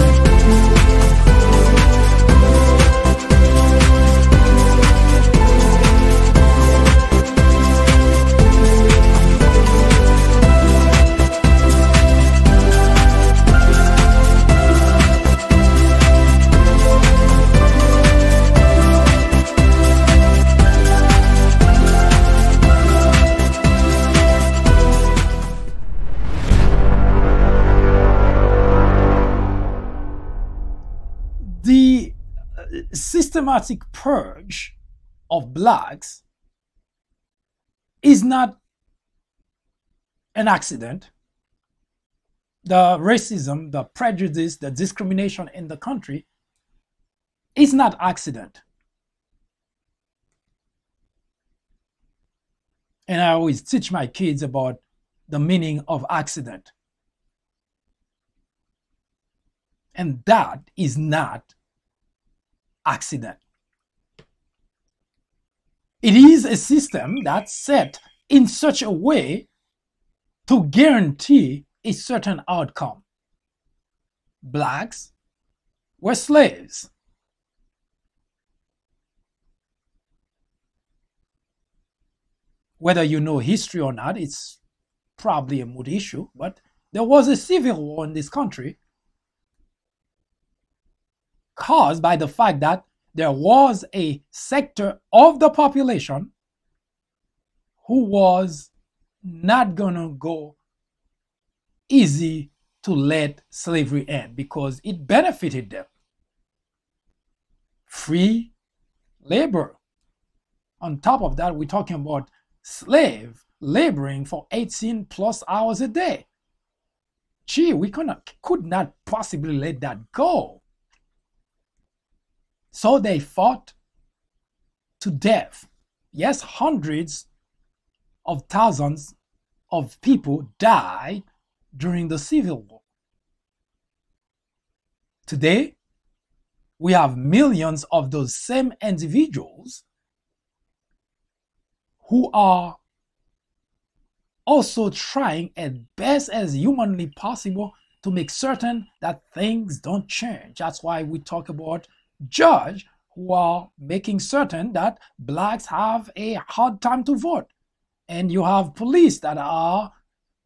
The systematic purge of blacks is not an accident. The racism, the prejudice, the discrimination in the country is not accident. And I always teach my kids about the meaning of accident. And that is not accident. It is a system that's set in such a way to guarantee a certain outcome. Blacks were slaves. Whether you know history or not, it's probably a moot issue, but there was a civil war in this country caused by the fact that there was a sector of the population who was not gonna go easy to let slavery end because it benefited them. Free labor. On top of that, we're talking about slave laboring for 18 plus hours a day. Gee, we could not possibly let that go. So they fought to death. Yes, hundreds of thousands of people died during the Civil War. Today, we have millions of those same individuals who are also trying as best as humanly possible to make certain that things don't change. That's why we talk about judges who are making certain that blacks have a hard time to vote. And you have police that are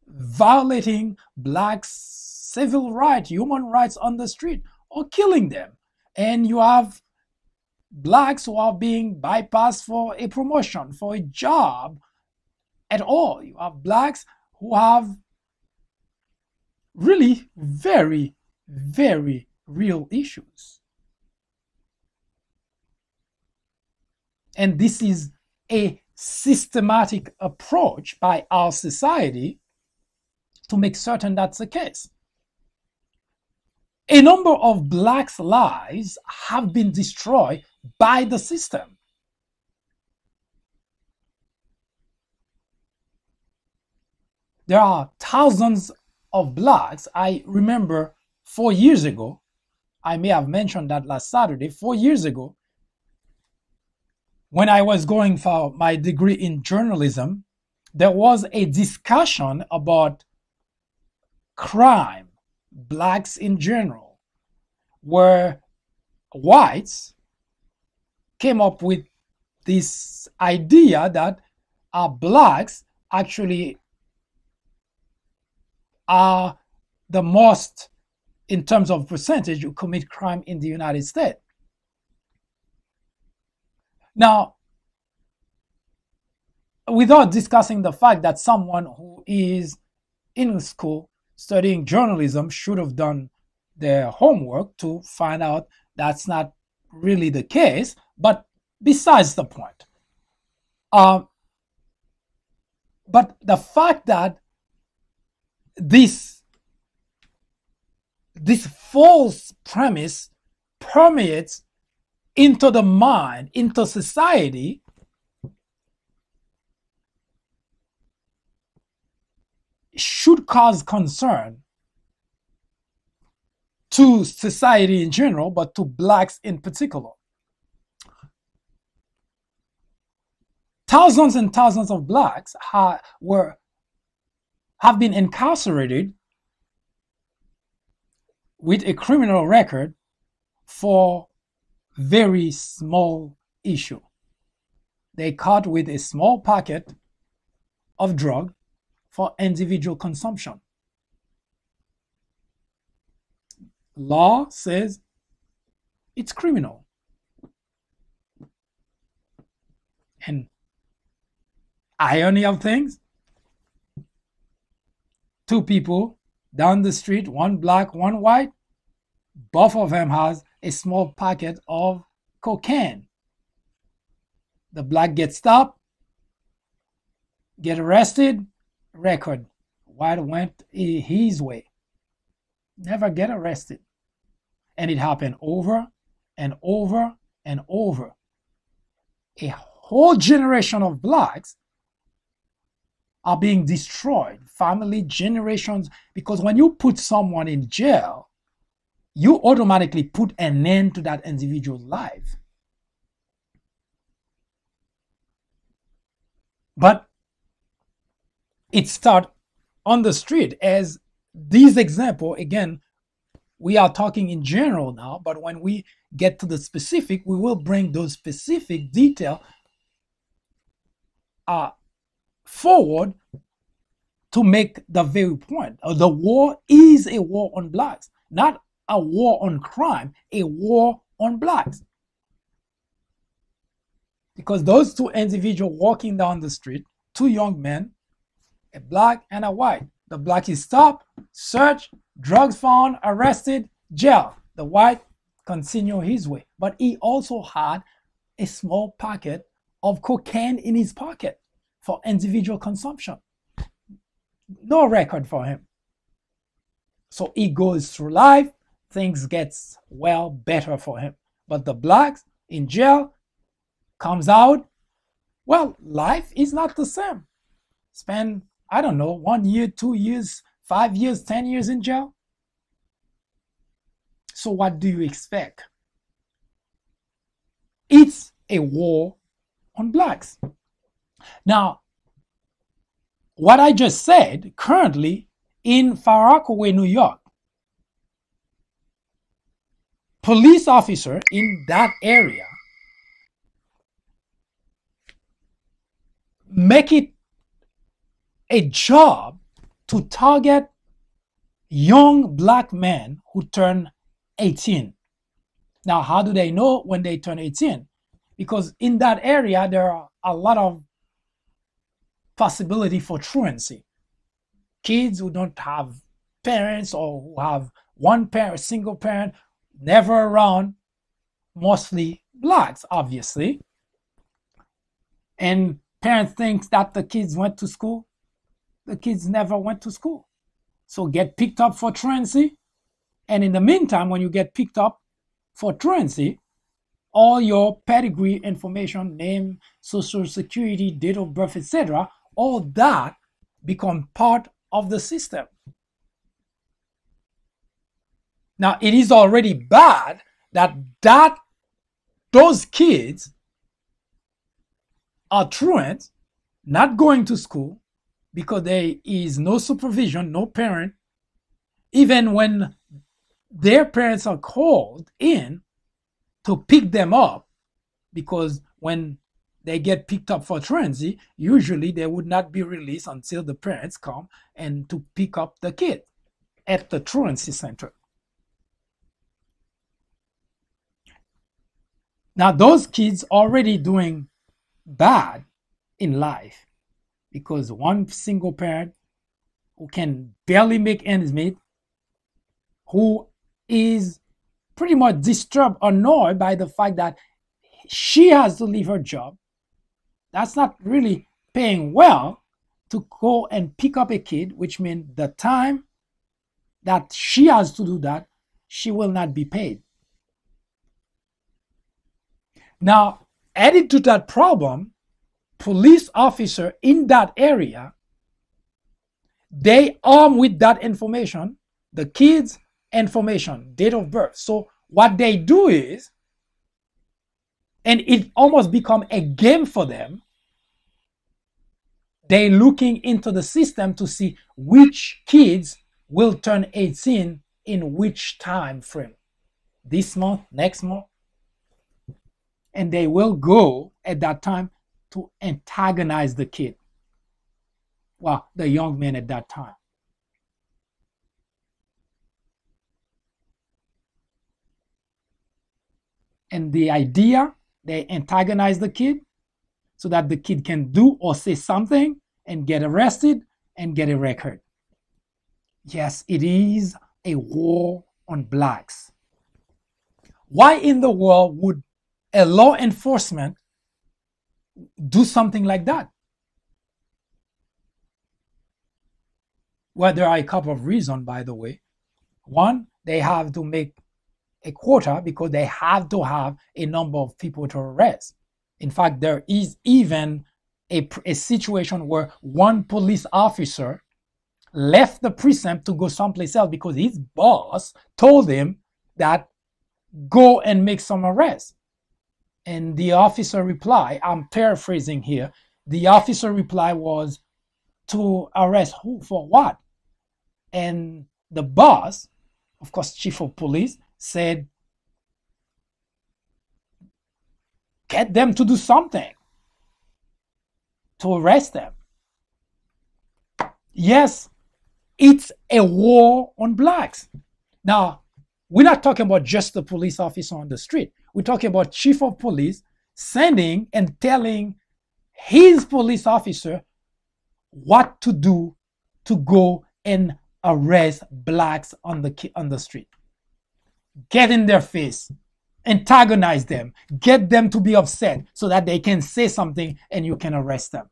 violating blacks' civil rights, human rights on the street, or killing them. And you have blacks who are being bypassed for a promotion, for a job at all. You have blacks who have really very, very real issues. And this is a systematic approach by our society to make certain that's the case. A number of blacks' lives have been destroyed by the system. There are thousands of blacks. I remember 4 years ago, I may have mentioned that last Saturday, 4 years ago, when I was going for my degree in journalism, there was a discussion about crime, blacks in general, where whites came up with this idea that blacks actually are the most, in terms of percentage, who commit crime in the United States. Now, without discussing the fact that someone who is in school studying journalism should have done their homework to find out that's not really the case, but besides the point. But the fact that this false premise permeates into the mind, into society, should cause concern to society in general, but to blacks in particular. Thousands and thousands of blacks have been incarcerated with a criminal record for very small issue. They caught with a small packet of drug for individual consumption. Law says it's criminal. And irony of things, two people down the street, one black, one white, both of them has a small packet of cocaine. The black gets stopped, get arrested, record. White went his way. Never get arrested. And it happened over and over and over. A whole generation of blacks are being destroyed. Family generations, because when you put someone in jail, you automatically put an end to that individual's life. But it starts on the street. As these examples, again, we are talking in general now, but when we get to the specific, we will bring those specific details forward to make the very point. The war is a war on blacks, not a war on crime, a war on blacks. Because those two individuals walking down the street, two young men, a black and a white. The black is stopped, searched, drugs found, arrested, jail. The white continued his way. But he also had a small packet of cocaine in his pocket for individual consumption. No record for him. So he goes through life, things gets better for him. But the blacks in jail, comes out, life is not the same. Spend, 1 year, 2 years, 5 years, 10 years in jail. So what do you expect? It's a war on blacks. Now, what I just said, currently in Far Rockaway, New York, police officer in that area make it a job to target young black men who turn 18. Now, how do they know when they turn 18? Because in that area, there are a lot of possibility for truancy. Kids who don't have parents or who have one parent, single parent, never around, mostly blacks, obviously. And parents think that the kids went to school. The kids never went to school. So get picked up for truancy. And in the meantime, when you get picked up for truancy, all your pedigree information, name, social security, date of birth, etc., all that become part of the system. Now, it is already bad that those kids are truants, not going to school because there is no supervision, no parent. Even when their parents are called in to pick them up, because when they get picked up for truancy, usually they would not be released until the parents come and to pick up the kid at the truancy center. Now, those kids already doing bad in life because one single parent who can barely make ends meet, who is pretty much disturbed, annoyed by the fact that she has to leave her job. That's not really paying well to go and pick up a kid, which means the time that she has to do that, she will not be paid. Now, added to that problem, police officer in that area, they arm with that information, the kids' information, date of birth. So what they do is, and it almost become a game for them, they looking into the system to see which kids will turn 18 in which time frame. This month, next month. And they will go at that time to antagonize the kid. Well, the young man at that time. And the idea, they antagonize the kid so that the kid can do or say something and get arrested and get a record. Yes, it is a war on blacks. Why in the world would a law enforcement do something like that? Well, there are a couple of reasons, by the way. One, they have to make a quota because they have to have a number of people to arrest. In fact, there is even a situation where one police officer left the precinct to go someplace else because his boss told him that go and make some arrests. And the officer reply, I'm paraphrasing here, the officer reply was, to arrest who, for what? And the boss, of course, chief of police, said, get them to do something to arrest them. Yes, it's a war on blacks. Now, we're not talking about just the police officer on the street. We're talking about chief of police sending and telling his police officer what to do to go and arrest blacks on the street. Get in their face, antagonize them, get them to be upset so that they can say something and you can arrest them.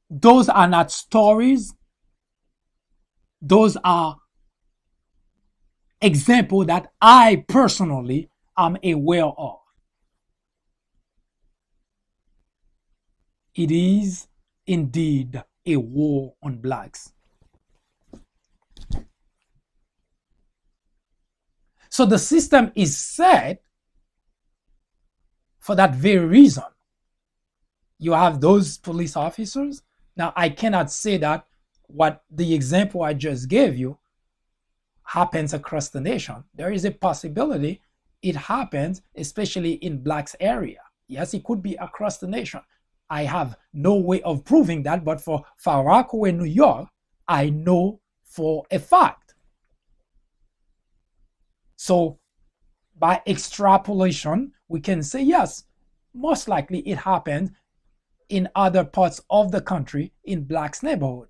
Those are not stories. Those are examples that I personally am aware of. It is indeed a war on blacks. So the system is set for that very reason. You have those police officers. Now, I cannot say that what the example I just gave you happens across the nation. There is a possibility it happens, especially in blacks area. Yes, it could be across the nation. I have no way of proving that, but for Far Rockaway, New York, I know for a fact. So by extrapolation, we can say, yes, most likely it happens in other parts of the country in blacks' neighborhood.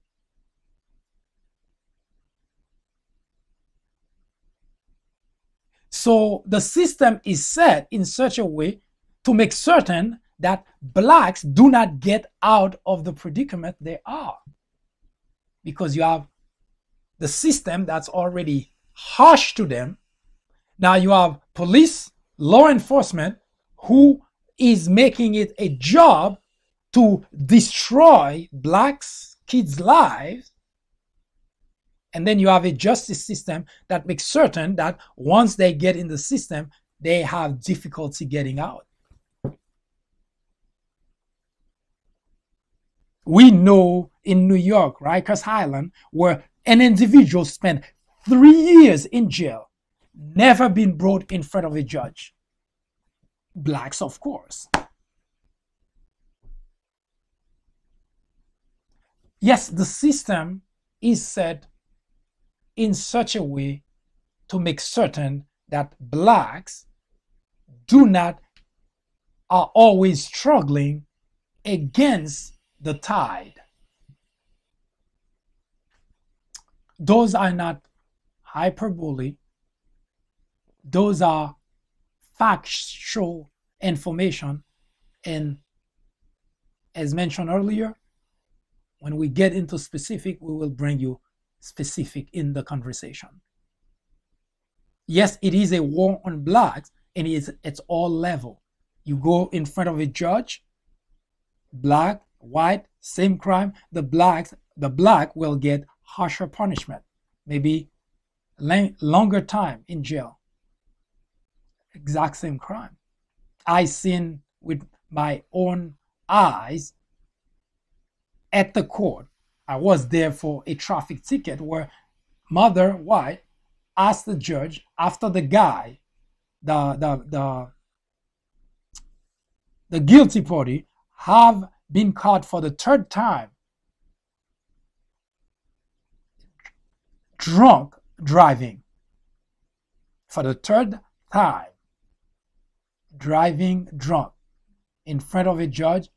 So the system is set in such a way to make certain that blacks do not get out of the predicament they are. Because you have the system that's already harsh to them. Now you have police, law enforcement, who is making it a job to destroy blacks, kids' lives. And then you have a justice system that makes certain that once they get in the system, they have difficulty getting out. We know in New York, Rikers Island, where an individual spent 3 years in jail, never been brought in front of a judge. Blacks, of course. Yes, the system is set in such a way to make certain that blacks are always struggling against the tide. Those are not hyperbole. Those are factual information. And as mentioned earlier, when we get into specific, we will bring you specific in the conversation. Yes, it is a war on blacks, and it's all level. You go in front of a judge, black, white, same crime, the black will get harsher punishment, maybe longer time in jail. Exact same crime. I seen with my own eyes at the court. I was there for a traffic ticket where mother, white, asked the judge after the guy, the guilty party, have been caught for the third time drunk driving. For the third time driving drunk in front of a judge,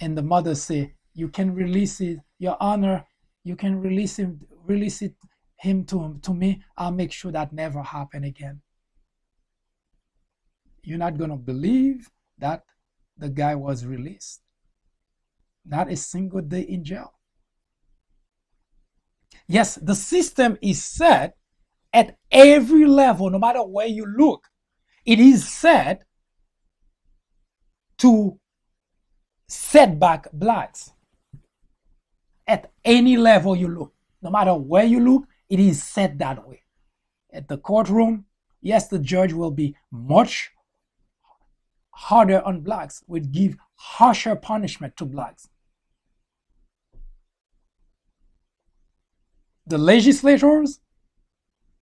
and the mother say, you can release it, Your Honor, you can release him to me. I'll make sure that never happen again. You're not going to believe that the guy was released. Not a single day in jail. Yes, the system is set at every level, no matter where you look. It is set to set back blacks. At any level you look, no matter where you look, it is set that way. At the courtroom, yes, the judge will be much harder on blacks, would give harsher punishment to blacks. The legislators,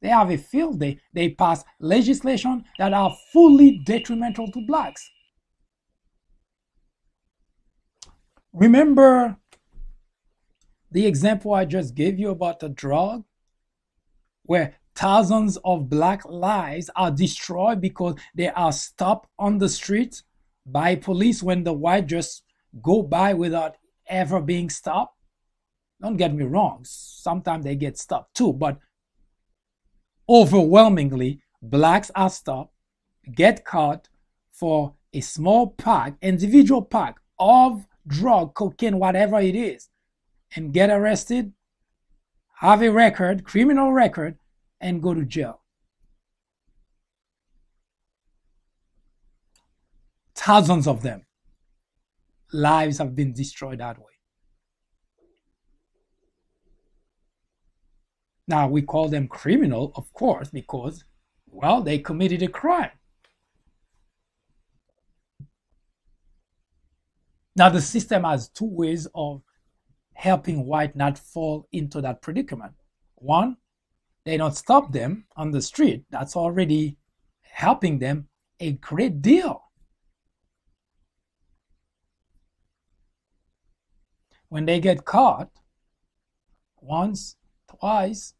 they have a field day. They pass legislation that are fully detrimental to blacks. Remember the example I just gave you about the drug, where thousands of black lives are destroyed because they are stopped on the street by police when the white just go by without ever being stopped? Don't get me wrong, sometimes they get stopped too, but overwhelmingly, blacks are stopped, get caught for a small pack, individual pack of drug, cocaine, whatever it is, and get arrested, have a record, criminal record, and go to jail. Thousands of them. Lives have been destroyed that way. Now, we call them criminal, of course, because, well, they committed a crime. Now, the system has two ways of helping white not fall into that predicament. One, they don't stop them on the street. That's already helping them a great deal. When they get caught, once, twice,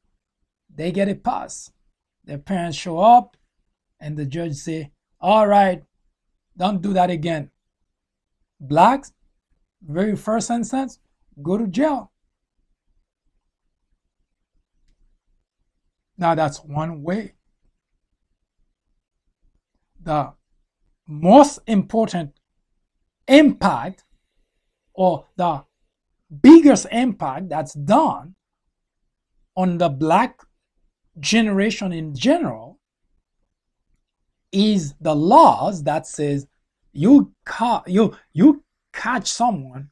they get a pass. Their parents show up and the judge say, all right, don't do that again. Blacks, very first instance, go to jail. Now that's one way. The most important impact, or the biggest impact that's done on the black generation in general, is the laws that says you catch someone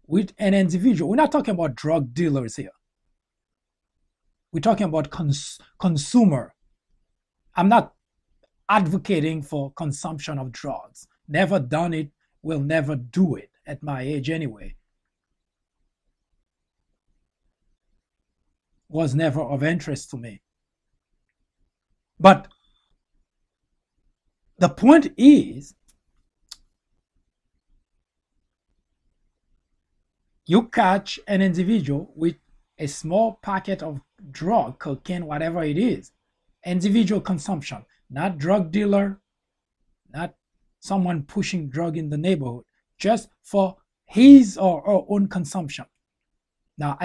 with an individual. We're not talking about drug dealers here. We're talking about consumer. I'm not advocating for consumption of drugs. Never done it, will never do it at my age anyway. was never of interest to me. But the point is, you catch an individual with a small packet of drug, cocaine, whatever it is, individual consumption, not drug dealer, not someone pushing drug in the neighborhood, just for his or her own consumption. Now,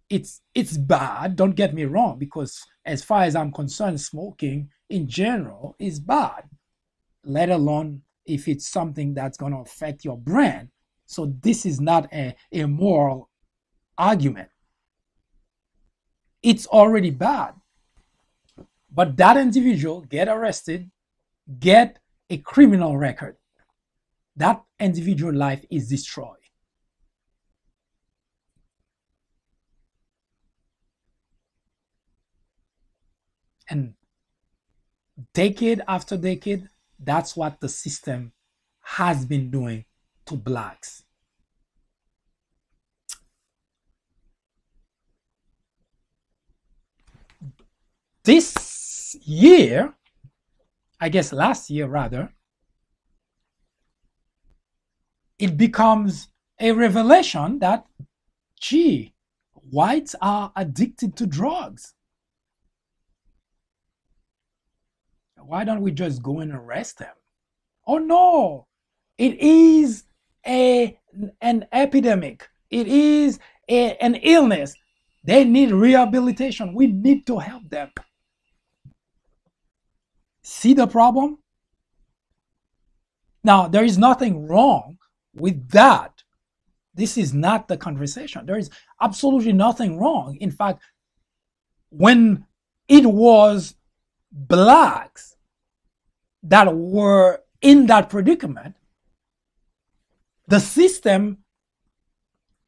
it's bad, don't get me wrong, because as far as I'm concerned, smoking in general is bad, let alone if it's something that's going to affect your brain. So this is not a moral argument. It's already bad. But that individual get arrested, get a criminal record. That individual life is destroyed. And decade after decade, that's what the system has been doing to blacks. This year, I guess last year rather, it becomes a revelation that, gee, whites are addicted to drugs. Why don't we just go and arrest them? Oh no, it is an epidemic. It is an illness. They need rehabilitation. We need to help them. See the problem? Now, there is nothing wrong with that. This is not the conversation. There is absolutely nothing wrong. In fact, when it was blacks that were in that predicament, the system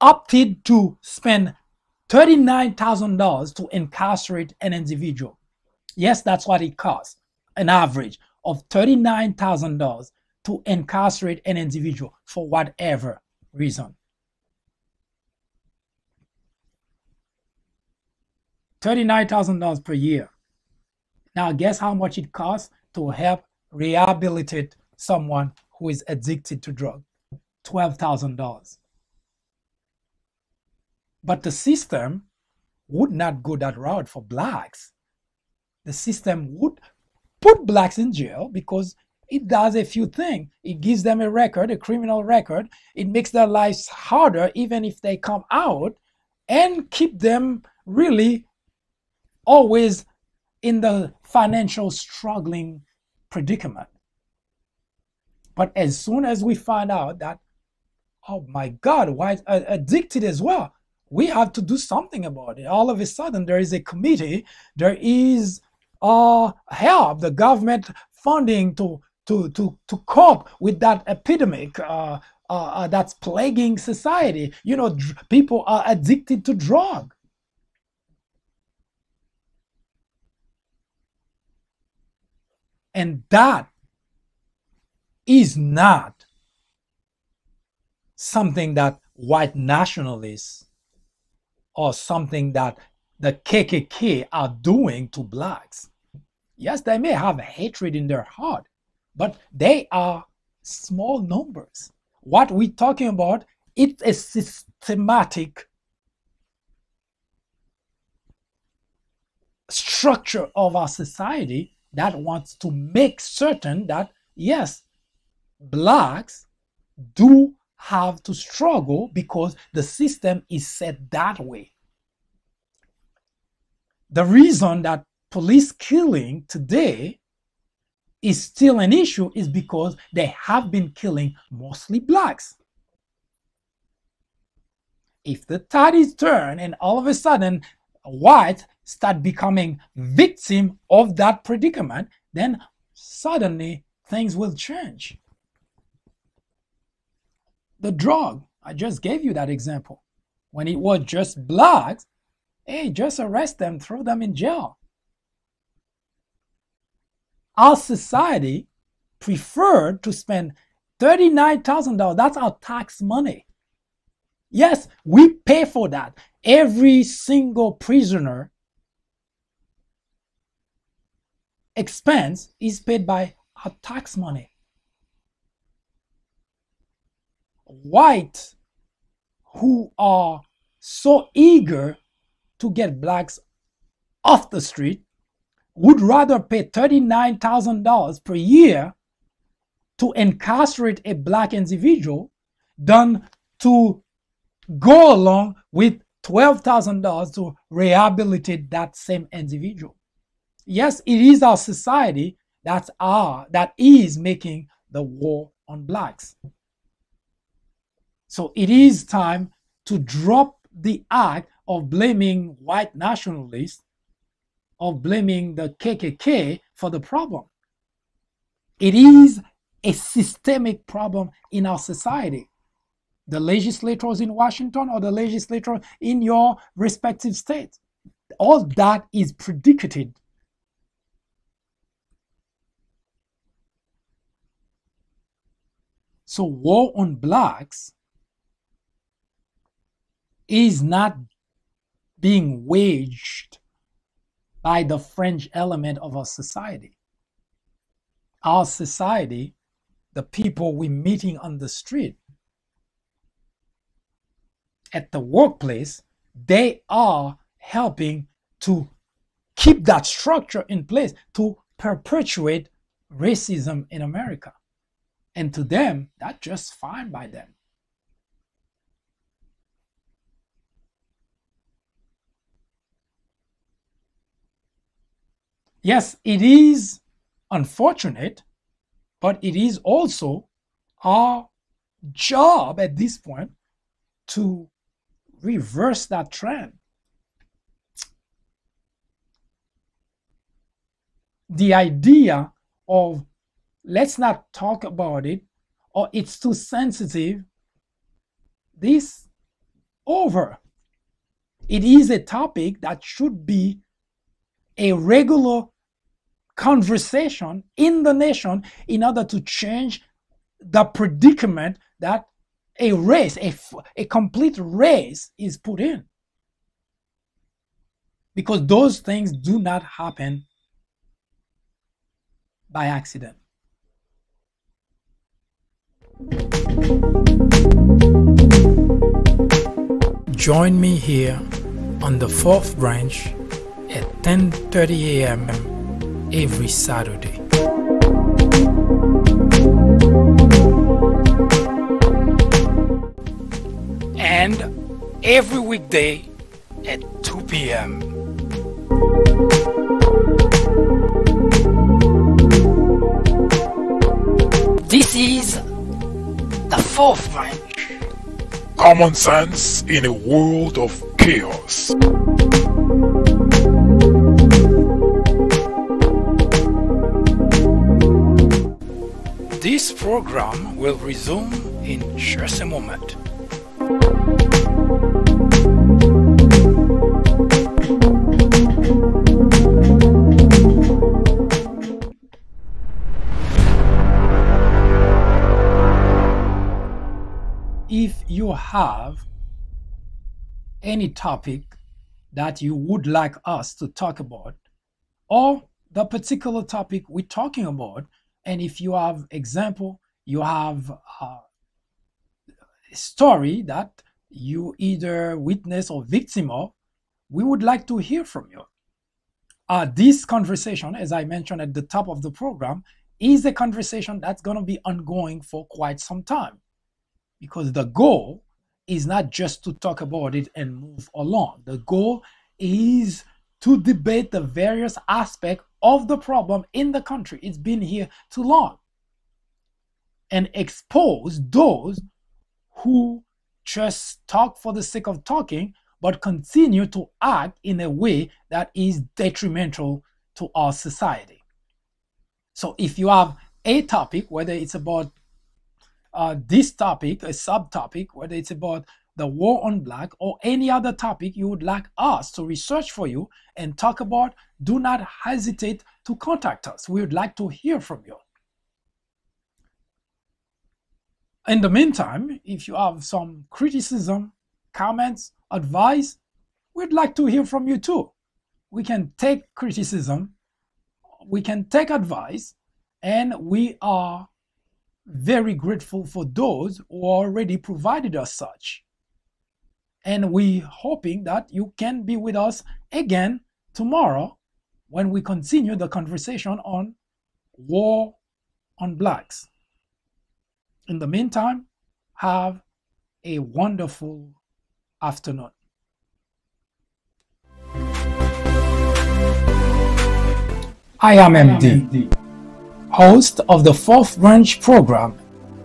opted to spend $39,000 to incarcerate an individual. Yes, that's what it costs, an average of $39,000 to incarcerate an individual for whatever reason. $39,000 per year. Now, guess how much it costs to help rehabilitate someone who is addicted to drugs? $12,000. But the system would not go that route for blacks. The system would put blacks in jail because it does a few things. It gives them a record, a criminal record. It makes their lives harder even if they come out, and keep them really always in the financial struggling predicament. But as soon as we find out that, oh my God, whites are addicted as well, we have to do something about it. All of a sudden, there is a committee, there is help, the government funding to cope with that epidemic that's plaguing society. You know, people are addicted to drugs. And that is not something that white nationalists or something that the KKK are doing to blacks. Yes, they may have hatred in their heart, but they are small numbers. What we're talking about, it's a systematic structure of our society that wants to make certain that, yes, blacks do have to struggle because the system is set that way. The reason that police killing today is still an issue is because they have been killing mostly blacks. If the tide is turned and all of a sudden whites start becoming victim of that predicament, then suddenly things will change. The drug, I just gave you that example. When it was just blacks, hey, just arrest them, throw them in jail. Our society preferred to spend $39,000. That's our tax money. Yes, we pay for that. every single prisoner expense is paid by our tax money. Whites who are so eager to get blacks off the street would rather pay $39,000 per year to incarcerate a black individual than to go along with $12,000 to rehabilitate that same individual. Yes, it is our society that is making the war on blacks. So it is time to drop the act of blaming white nationalists, of blaming the KKK for the problem. It is a systemic problem in our society. The legislators in Washington or the legislator in your respective states, all that is predicated. So war on blacks is not being waged by the fringe element of our society. Our society, the people we're meeting on the street, at the workplace, they are helping to keep that structure in place to perpetuate racism in America. And to them, that's just fine by them. Yes, it is unfortunate, but it is also our job at this point to reverse that trend. The idea of let's not talk about it or it's too sensitive, this over. It is a topic that should be a regular conversation in the nation in order to change the predicament that a race, a complete race is put in. Because those things do not happen by accident. Join me here on the fourth branch at 10:30 a.m. every Saturday. And every weekday at 2 p.m. This is the fourth branch. Common sense in a world of chaos. This program will resume in just a moment. If you have any topic that you would like us to talk about, or the particular topic we're talking about, and if you have example, you have a story that you either witness or victim of, we would like to hear from you. This conversation, as I mentioned at the top of the program, is a conversation that's going to be ongoing for quite some time. Because the goal is not just to talk about it and move along. The goal is to debate the various aspects of the problem in the country. It's been here too long. And expose those who just talk for the sake of talking, but continue to act in a way that is detrimental to our society. So if you have a topic, whether it's about this topic, a subtopic, whether it's about the war on black or any other topic you would like us to research for you and talk about, do not hesitate to contact us. We would like to hear from you. In the meantime, if you have some criticism, comments, advice, we'd like to hear from you too. We can take criticism, we can take advice, and we are very grateful for those who already provided us such. And we hoping that you can be with us again tomorrow when we continue the conversation on war on blacks. In the meantime, have a wonderful afternoon. I am MD, host of the Fourth Branch program,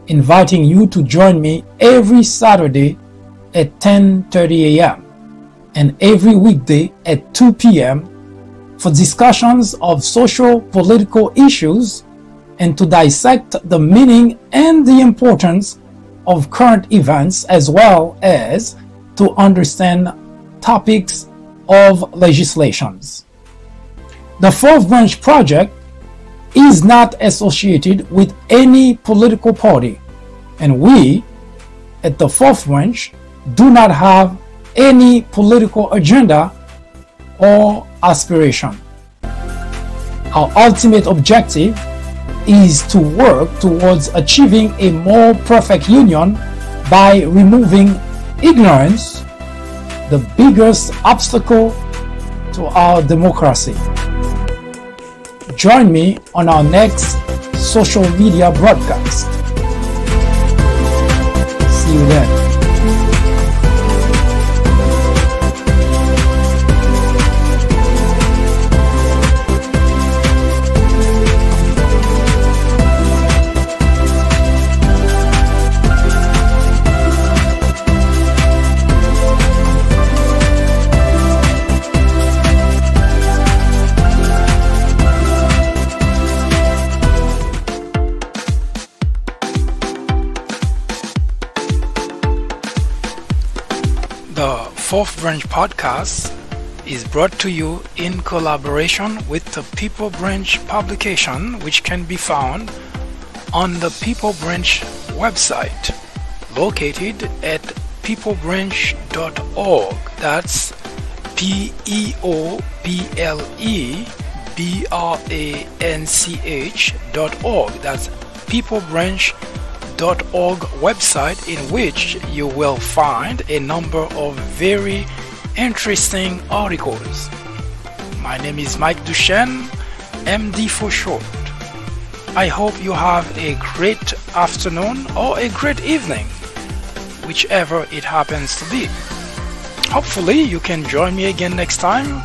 inviting you to join me every Saturday at 10:30 a.m. and every weekday at 2 p.m. for discussions of social political issues and to dissect the meaning and the importance of current events, as well as to understand topics of legislations. The Fourth Branch Project is not associated with any political party, and we at the Fourth Branch do not have any political agenda or aspiration. Our ultimate objective is to work towards achieving a more perfect union by removing ignorance, the biggest obstacle to our democracy. Join me on our next social media broadcast. See you then. The Fourth Branch podcast is brought to you in collaboration with the People Branch publication, which can be found on the People Branch website located at peoplebranch.org. That's peoplebranch.org. That's peoplebranch.org website, in which you will find a number of very interesting articles. My name is Mike Duchesne, MD for short. I hope you have a great afternoon or a great evening, whichever it happens to be. Hopefully you can join me again next time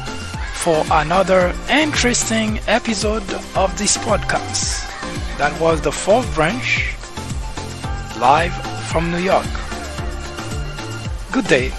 for another interesting episode of this podcast. That was the Fourth Branch, live from New York. Good day.